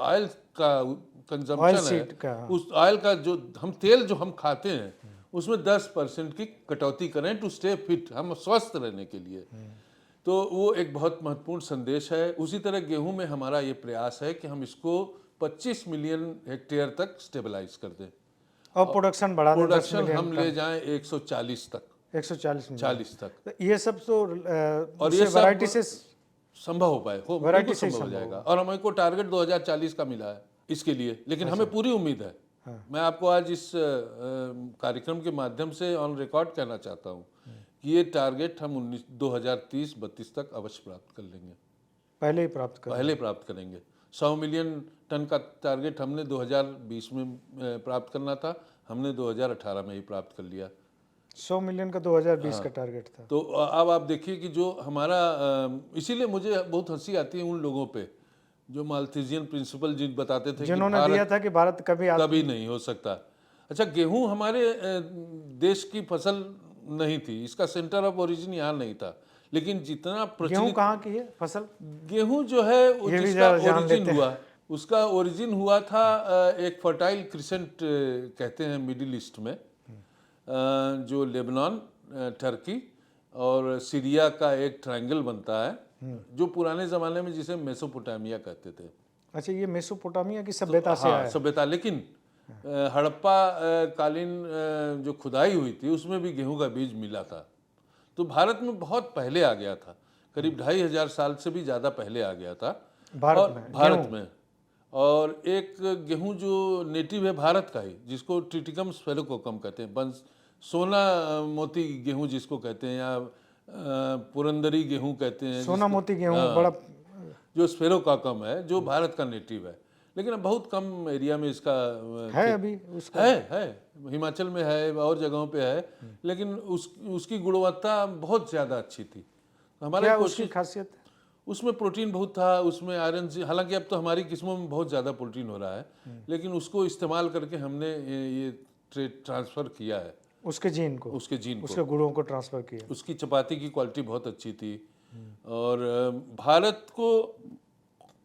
ऑयल का ऑयल कंजम्पशन है, सीड का, उस ऑयल का जो हम तेल जो हम खाते हैं उसमें 10% की कटौती करें टू स्टे फिट, हम स्वस्थ रहने के लिए। तो वो एक बहुत महत्वपूर्ण संदेश है। उसी तरह गेहूं में हमारा ये प्रयास है कि हम इसको 25 मिलियन हेक्टेयर तक स्टेबलाइज कर दें और प्रोडक्शन बढ़ा दें 10 प्रोडक्शन मिलियन हम टन, ले जाएं 140 तक, 140 मिलियन। 40 तक, तो ये सब तो और ये उससे सब वैरायटी से संभव हो पाए, हो वैरायटी बिल्कुल से ही संभव हो संभव जाएगा। और हमको टारगेट 2040 का मिला है इसके लिए, लेकिन हमें पूरी उम्मीद है। मैं आपको आज इस कार्यक्रम के माध्यम से ऑन रिकॉर्ड कहना चाहता हूँ कि ये टारगेट हम 2030-32 तक अवश्य प्राप्त कर लेंगे, पहले ही प्राप्त कर। पहले प्राप्त करेंगे। 100 मिलियन टन का टारगेट हमने 2020 में प्राप्त करना था, हमने 2018 में ही प्राप्त कर लिया। 100 मिलियन का 2020 का टारगेट था। तो अब आप देखिए कि जो हमारा इसीलिए मुझे बहुत हंसी आती है उन लोगों पे जो माल्थीजियन प्रिंसिपल जी बताते थे कि जिन्होंने दिया भारत था कि भारत कभी कभी नहीं हो सकता। अच्छा, गेहूं हमारे देश की फसल नहीं थी, इसका सेंटर ऑफ ओरिजिन यहाँ नहीं था, लेकिन जितना गेहूं प्रचलित कहाँ की है फसल? गेहूं जो है वो ये भी जिसका जरा जान ओरिजिन लेते हैं। हुआ, उसका ओरिजिन हुआ था एक फर्टाइल क्रिसेंट कहते हैं मिडिल ईस्ट में, जो लेबनान, टर्की और सीरिया का एक ट्रायंगल बनता है, जो पुराने ज़माने में जिसे मेसोपोटामिया कहते थे। अच्छा, ये मेसोपोटामिया की सभ्यता से आया हाँ, है। सभ्यता। लेकिन हड़प्पा कालीन जो खुदाई हुई थी उसमें भी गेहूं का बीज मिला था। तो भारत में बहुत पहले आ गया था, करीब 2500 साल से भी ज़्यादा पहले आ गया था भारत में। और एक गेहूं जो नेटिव है भारत का ही, जिसको ट्रिटिकम स्फेरोकोकम कहते हैं, बंस सोना मोती गेहूं जिसको कहते हैं, या पुरंदरी गेहूं कहते हैं, सोना मोती गेहूं हाँ, बड़ा जो स्फेरोकाकम है, जो भारत का नेटिव है, लेकिन अब बहुत कम एरिया में इसका है अभी उसका। है हिमाचल में है और जगहों पे है, लेकिन उसकी गुणवत्ता बहुत ज़्यादा अच्छी थी। हमारी क्या उसकी कोशिश, खासियत? उसमें प्रोटीन बहुत था, उसमें आयरन, हालांकि अब तो हमारी किस्मों में बहुत ज़्यादा प्रोटीन हो रहा है, लेकिन उसको इस्तेमाल करके हमने ये ट्रांसफ़र किया है उसके जीन को, उसके जीन को, उसके गुणों को ट्रांसफर किया। उसकी चपाती की क्वालिटी बहुत अच्छी थी। और भारत को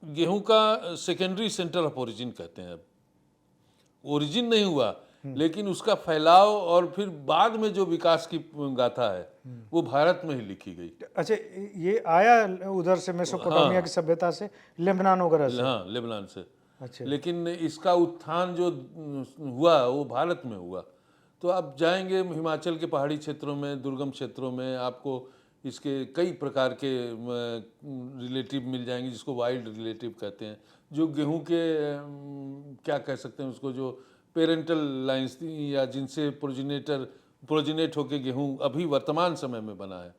गेहूं का सेकेंडरी सेंटर ऑफ ओरिजिन कहते हैं। अब ओरिजिन नहीं हुआ, लेकिन उसका फैलाव और फिर बाद में जो विकास की गाथा है वो भारत में ही लिखी गई। अच्छा, ये आया उधर से मेसोपोटामिया की सभ्यता से, लेबनान वगैरह से। हाँ, लेबनान से। अच्छा, लेकिन इसका उत्थान जो हुआ वो भारत में हुआ। तो आप जाएंगे हिमाचल के पहाड़ी क्षेत्रों में, दुर्गम क्षेत्रों में, आपको इसके कई प्रकार के रिलेटिव मिल जाएंगे, जिसको वाइल्ड रिलेटिव कहते हैं, जो गेहूं के क्या कह सकते हैं उसको, जो पेरेंटल लाइंस थी या जिनसे प्रोजिनेट होके गेहूं अभी वर्तमान समय में बना है।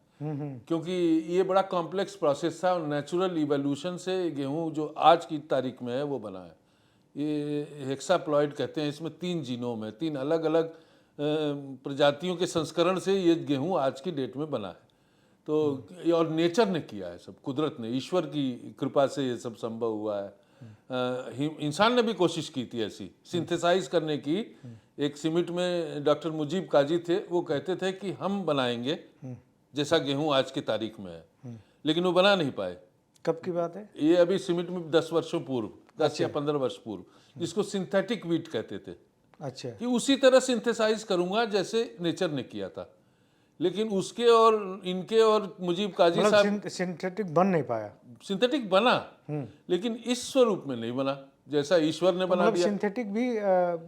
क्योंकि ये बड़ा कॉम्प्लेक्स प्रोसेस था और नेचुरल इवोल्यूशन से गेहूं जो आज की तारीख में है वो बना है। ये हेक्साप्लॉइड कहते हैं, इसमें 3 जीनोम है, 3 अलग अलग प्रजातियों के संस्करण से ये गेहूं आज की डेट में बना है। तो और नेचर ने किया है सब, कुदरत ने, ईश्वर की कृपा से ये सब संभव हुआ है। इंसान ने भी कोशिश की थी ऐसी सिंथेसाइज करने की। एक सिमिट में डॉक्टर मुजीब काजी थे, वो कहते थे कि हम बनाएंगे जैसा गेहूं आज की तारीख में है, लेकिन वो बना नहीं पाए। कब की बात है? ये अभी सिमिट में 10 वर्षों पूर्व, 10 या 15 वर्ष पूर्व, जिसको सिंथेटिक वीट कहते थे। अच्छा। कि उसी तरह सिंथेसाइज करूंगा जैसे नेचर ने किया था, लेकिन उसके और इनके और मुजीब काजी साहब सिंथेटिक बन नहीं पाया। सिंथेटिक बना, लेकिन इस स्वरूप में नहीं बना जैसा ईश्वर ने बना दिया। सिंथेटिक भी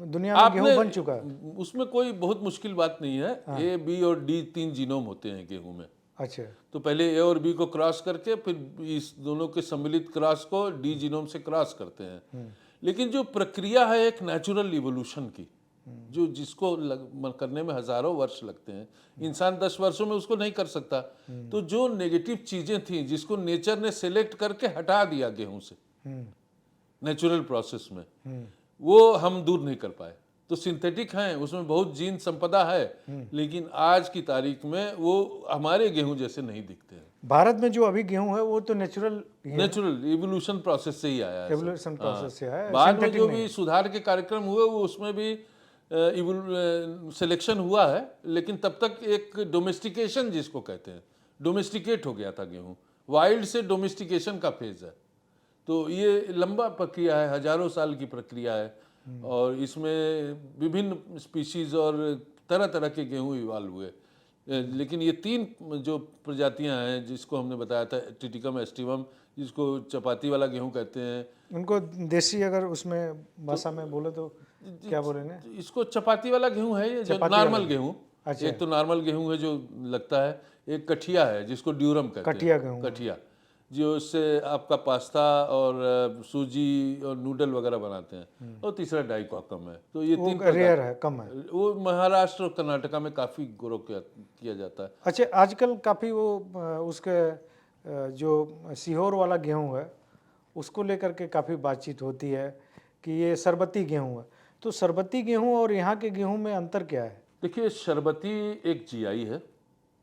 दुनिया में गेहूं बन चुका है। उसमें कोई बहुत मुश्किल बात नहीं है। ए, बी और डी 3 जीनोम होते हैं गेहूं में। अच्छा। तो पहले ए और बी को क्रॉस करके फिर इस दोनों के सम्मिलित क्रॉस को डी जीनोम से क्रॉस करते हैं। लेकिन जो प्रक्रिया है एक नेचुरल इवोल्यूशन की, जो जिसको करने में हजारों वर्ष लगते हैं, इंसान 10 वर्षों में उसको नहीं कर सकता। तो जो नेगेटिव चीजें थी जिसको नेचर ने सिलेक्ट करके हटा दिया गेहूं से नेचुरल प्रोसेस में, वो हम दूर नहीं कर पाए। तो सिंथेटिक हैं, उसमें बहुत जीन संपदा है, लेकिन आज की तारीख में वो हमारे गेहूं जैसे नहीं दिखते हैं। भारत में जो अभी गेहूं है वो तो नेचुरल इवोल्यूशन प्रोसेस से ही आया है। एवोल्यूशन प्रोसेस से आया है। बाद में जो भी सुधार के कार्यक्रम हुए वो उसमें भी सिलेक्शन हुआ है, लेकिन तब तक एक डोमेस्टिकेशन जिसको कहते हैं, डोमेस्टिकेट हो गया था गेहूं। वाइल्ड से डोमेस्टिकेशन का फेज है। तो ये लंबा प्रक्रिया है, हजारों साल की प्रक्रिया है, और इसमें विभिन्न स्पीशीज और तरह तरह के गेहूं इवाल्व हुए। लेकिन ये 3 जो प्रजातियां हैं जिसको हमने बताया था, टिटिकम एस्टिवम, जिसको चपाती वाला गेहूं कहते हैं, उनको देसी अगर उसमें भाषा में बोले तो क्या बोलेंगे? इसको चपाती वाला गेहूं है ये, जो नॉर्मल गेहूं। अच्छा। एक तो नॉर्मल गेहूं है जो लगता है, एक कठिया है जिसको ड्यूरम कहते हैं। कठिया गेहूं। कठिया, जो इससे आपका पास्ता और सूजी और नूडल वगैरह बनाते हैं। और तीसरा डाइकोकम है। तो ये 3 रेयर है, कम है। वो महाराष्ट्र और कर्नाटका में काफी ग्रो किया जाता है। अच्छा, आजकल काफी वो उसके जो सीहोर वाला गेहूं है उसको लेकर के काफी बातचीत होती है कि ये शरबती गेहूं है। तो शरबती गेहूं और यहाँ के गेहूं में अंतर क्या है? देखिए, शरबती एक जीआई है।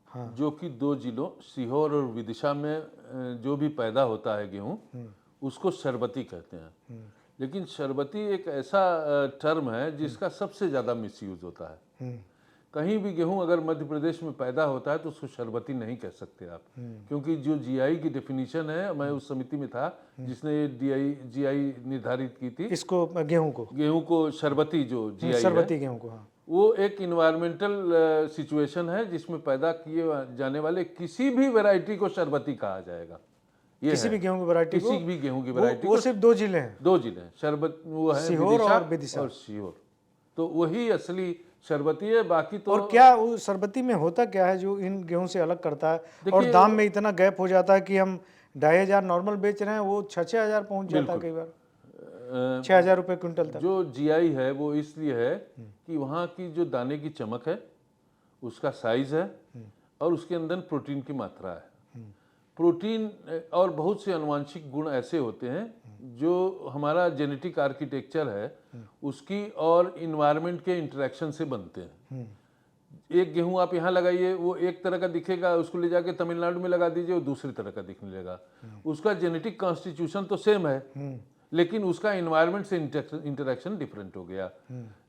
हाँ। जो कि 2 जिलों सीहोर और विदिशा में जो भी पैदा होता है गेहूं, उसको शरबती कहते हैं। लेकिन शरबती एक ऐसा टर्म है जिसका सबसे ज्यादा मिसयूज होता है। कहीं भी गेहूं अगर मध्य प्रदेश में पैदा होता है तो उसको शरबती नहीं कह सकते आप, क्योंकि जो जीआई की डेफिनेशन है, मैं उस समिति में था जिसने ये जीआई निर्धारित की थी, इसको गेहूं को शरबती जो जीआई शरबती गेहूं को, हाँ, वो एक इन्वायरमेंटल सिचुएशन है जिसमें पैदा किए जाने वाले किसी भी वैरायटी को शरबती कहा जाएगा। ये किसी भी गेहूं की वैरायटी को, किसी भी गेहूं की वैरायटी वो सिर्फ 2 जिले हैं। 2 जिले हैं शरबत, वो है सीहोर और विदिशा और सीहोर। तो वही असली शरबती है। बाकी तो और क्या वो शरबती में होता क्या है जो इन गेहूं से अलग करता है? और दाम में इतना गैप हो जाता है कि हम 2500 नॉर्मल बेच रहे हैं, वो 6,000 पहुंच जाता है कई बार, 6,000 रुपए क्विंटल तक। जो जीआई है वो इसलिए है कि वहाँ की जो दाने की चमक है, उसका साइज है, और उसके अंदर प्रोटीन की मात्रा है। प्रोटीन और बहुत से अनुवांशिक गुण ऐसे होते हैं जो हमारा जेनेटिक आर्किटेक्चर है उसकी और इन्वायरमेंट के इंटरेक्शन से बनते हैं। एक गेहूं आप यहाँ लगाइए, वो एक तरह का दिखेगा, उसको ले जाके तमिलनाडु में लगा दीजिए, वो दूसरी तरह का दिखने लगा। उसका जेनेटिक कॉन्स्टिट्यूशन तो सेम है, लेकिन उसका इन्वायरमेंट से इंटरेक्शन डिफरेंट हो गया।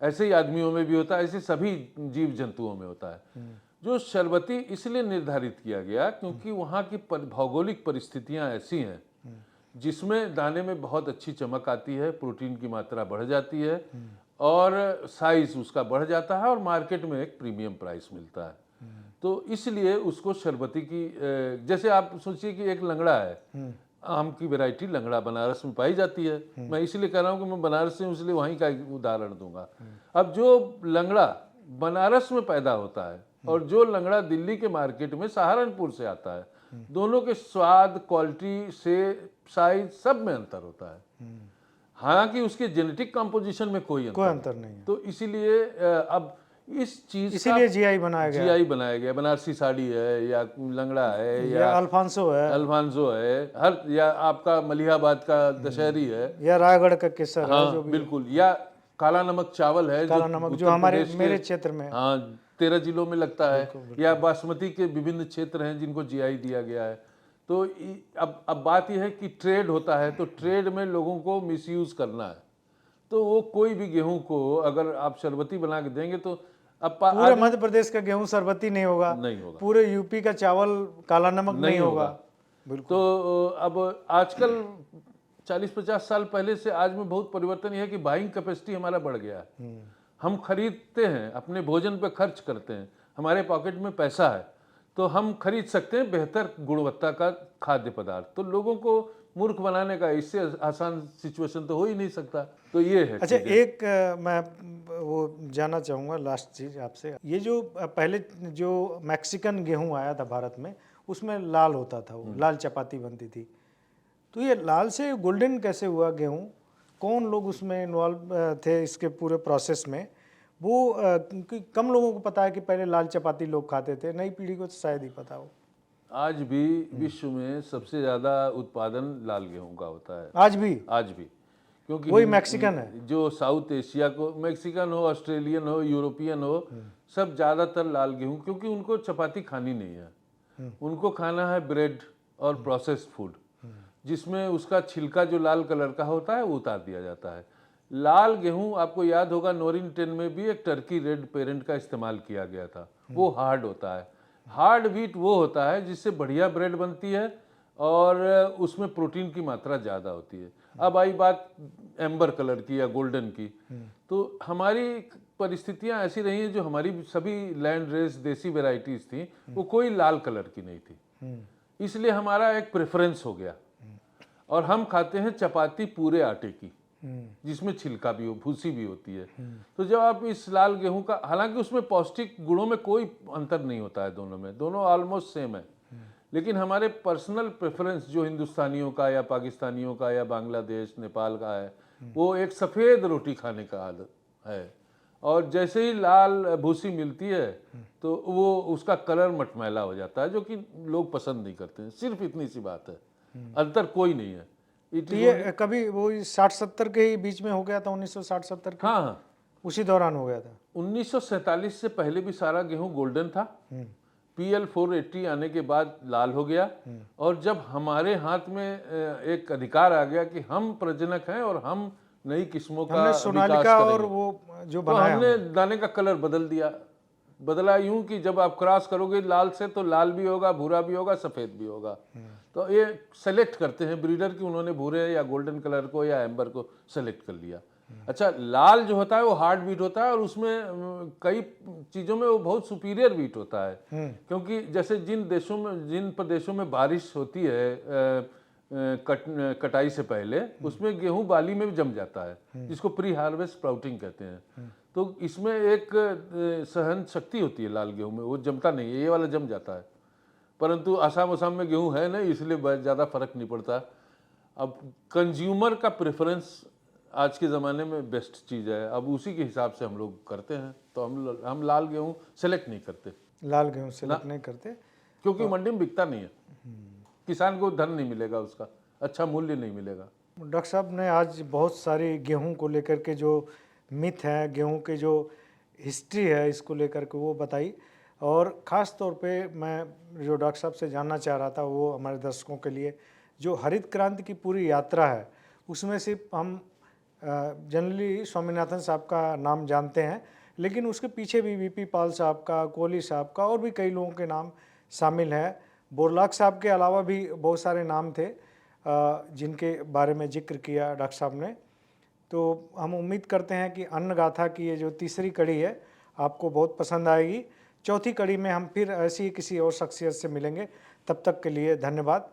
ऐसे ही आदमियों में भी होता है, ऐसे सभी जीव जंतुओं में होता है। जो शरबती इसलिए निर्धारित किया गया क्योंकि वहाँ की भौगोलिक परिस्थितियाँ ऐसी हैं जिसमें दाने में बहुत अच्छी चमक आती है, प्रोटीन की मात्रा बढ़ जाती है, और साइज उसका बढ़ जाता है, और मार्केट में एक प्रीमियम प्राइस मिलता है। तो इसलिए उसको शरबती की, जैसे आप सोचिए कि एक लंगड़ा है, आम की वैरायटी लंगड़ा बनारस में पाई जाती है। मैं इसलिए कह रहा हूँ कि मैं बनारस से हूँ, इसलिए वहीं का एक उदाहरण दूंगा। अब जो लंगड़ा बनारस में पैदा होता है और जो लंगड़ा दिल्ली के मार्केट में सहारनपुर से आता है, दोनों के स्वाद, क्वालिटी से साइज सब में अंतर होता है। हालांकि उसके जेनेटिक कंपोजिशन में कोई कोई अंतर नहीं है। तो इसीलिए अब इस चीज इसीलिए जीआई बनाया गया। जीआई बनाया गया। बनारसी साड़ी है या लंगड़ा है या अल्फांसो है, अल्फांसो है, हर, या आपका मलिहाबाद का दशहरी है, या रायगढ़ का केसर है, हाँ जो भी बिल्कुल, या काला नमक चावल है काला जो नमक, जो उत्तर हमारे प्रदेश के, मेरे क्षेत्र में, हाँ 13 जिलों में लगता है, या बासमती के विभिन्न क्षेत्र हैं जिनको जीआई दिया गया है। तो अब बात यह है कि ट्रेड होता है, तो ट्रेड में लोगों को मिसयूज करना है। तो वो कोई भी गेहूं को अगर आप शरबती बना के देंगे तो अब पूरे मध्य प्रदेश का गेहूं शरबती नहीं होगा, नहीं होगा, पूरे यूपी का चावल काला नमक नहीं होगा। बिल्कुल। तो अब आजकल 40-50 साल पहले से आज में बहुत परिवर्तन यह है कि बाइंग कैपेसिटी हमारा बढ़ गया है। हम खरीदते हैं, अपने भोजन पे खर्च करते हैं, हमारे पॉकेट में पैसा है, तो हम खरीद सकते हैं बेहतर गुणवत्ता का खाद्य पदार्थ। तो लोगों को मूर्ख बनाने का इससे आसान सिचुएशन तो हो ही नहीं सकता। तो ये है। अच्छा, एक मैं वो जानना चाहूँगा लास्ट चीज़ आपसे, ये जो पहले जो मैक्सिकन गेहूं आया था भारत में, उसमें लाल होता था, वो लाल चपाती बनती थी। तो ये लाल से गोल्डन कैसे हुआ गेहूं? कौन लोग उसमें इन्वॉल्व थे इसके पूरे प्रोसेस में? वो क्योंकि कम लोगों को पता है कि पहले लाल चपाती लोग खाते थे, नई पीढ़ी को तो शायद ही पता हो। आज भी विश्व में सबसे ज़्यादा उत्पादन लाल गेहूं का होता है, आज भी क्योंकि वही मैक्सिकन है। जो साउथ एशिया को, मैक्सिकन हो, ऑस्ट्रेलियन हो, यूरोपियन हो, सब ज़्यादातर लाल गेहूं, क्योंकि उनको चपाती खानी नहीं है, उनको खाना है ब्रेड और प्रोसेस्ड फूड, जिसमें उसका छिलका जो लाल कलर का होता है वो उतार दिया जाता है। लाल गेहूं, आपको याद होगा नोरिन 10 में भी एक टर्की रेड पेरेंट का इस्तेमाल किया गया था। वो हार्ड होता है। हार्ड व्हीट वो होता है जिससे बढ़िया ब्रेड बनती है और उसमें प्रोटीन की मात्रा ज़्यादा होती है। अब आई बात एम्बर कलर की या गोल्डन की, तो हमारी परिस्थितियां ऐसी रही हैं, जो हमारी सभी लैंड रेस देसी वेराइटीज़ थी वो कोई लाल कलर की नहीं थी, इसलिए हमारा एक प्रेफरेंस हो गया और हम खाते हैं चपाती पूरे आटे की, जिसमें छिलका भी हो, भूसी भी होती है। तो जब आप इस लाल गेहूं का, हालांकि उसमें पौष्टिक गुणों में कोई अंतर नहीं होता है, दोनों में, दोनों ऑलमोस्ट सेम है, लेकिन हमारे पर्सनल प्रेफरेंस जो हिंदुस्तानियों का या पाकिस्तानियों का या बांग्लादेश नेपाल का है, वो एक सफ़ेद रोटी खाने का आदत है, और जैसे ही लाल भूसी मिलती है तो वो उसका कलर मटमैला हो जाता है, जो कि लोग पसंद नहीं करते हैं। सिर्फ इतनी सी बात है, अंतर कोई नहीं है। तो ये कभी वो 60-70 के ही बीच में हो गया था, 1960-70 के? हाँ, उसी दौरान हो गया था। 1947 से पहले भी सारा गेहूं गोल्डन था। PL 480 आने के बाद लाल हो गया, और जब हमारे हाथ में एक अधिकार आ गया कि हम प्रजनक हैं और हम नई किस्मों का विकास सोनालिका करेंगे, और वो जो तो बनाया हमने दाने का कलर बदल दिया। बदला यूं कि जब आप क्रॉस करोगे लाल से, तो लाल भी होगा, भूरा भी होगा, सफ़ेद भी होगा। तो ये सेलेक्ट करते हैं ब्रीडर कि उन्होंने भूरे या गोल्डन कलर को या एम्बर को सेलेक्ट कर लिया। अच्छा, लाल जो होता है वो हार्ड बीट होता है, और उसमें कई चीज़ों में वो बहुत सुपीरियर बीट होता है, क्योंकि जैसे जिन प्रदेशों में बारिश होती है कटाई से पहले, उसमें गेहूं बाली में भी जम जाता है, जिसको प्री हार्वेस्ट स्प्राउटिंग कहते हैं। तो इसमें एक सहन शक्ति होती है लाल गेहूं में, वो जमता नहीं है, ये वाला जम जाता है। परंतु आसाम में गेहूं है नहीं, इसलिए ज़्यादा फर्क नहीं पड़ता। अब कंज्यूमर का प्रेफरेंस आज के ज़माने में बेस्ट चीज़ है, अब उसी के हिसाब से हम लोग करते हैं। तो हम लाल गेहूं सेलेक्ट नहीं करते, लाल गेहूं सेलेक्ट नहीं करते, क्योंकि मंडी में बिकता नहीं है, किसान को धन नहीं मिलेगा, उसका अच्छा मूल्य नहीं मिलेगा। डॉक्टर साहब ने आज बहुत सारी गेहूं को लेकर के जो मिथ है, गेहूं के जो हिस्ट्री है, इसको लेकर के वो बताई, और ख़ास तौर पे मैं जो डॉक्टर साहब से जानना चाह रहा था वो हमारे दर्शकों के लिए, जो हरित क्रांति की पूरी यात्रा है, उसमें सिर्फ हम जनरली स्वामीनाथन साहब का नाम जानते हैं, लेकिन उसके पीछे भी VP पाल साहब का, कोहली साहब का और भी कई लोगों के नाम शामिल हैं। बोरलाग साहब के अलावा भी बहुत सारे नाम थे जिनके बारे में जिक्र किया डॉक्टर साहब ने। तो हम उम्मीद करते हैं कि अन्न गाथा की ये जो तीसरी कड़ी है आपको बहुत पसंद आएगी। चौथी कड़ी में हम फिर ऐसी किसी और शख्सियत से मिलेंगे। तब तक के लिए धन्यवाद।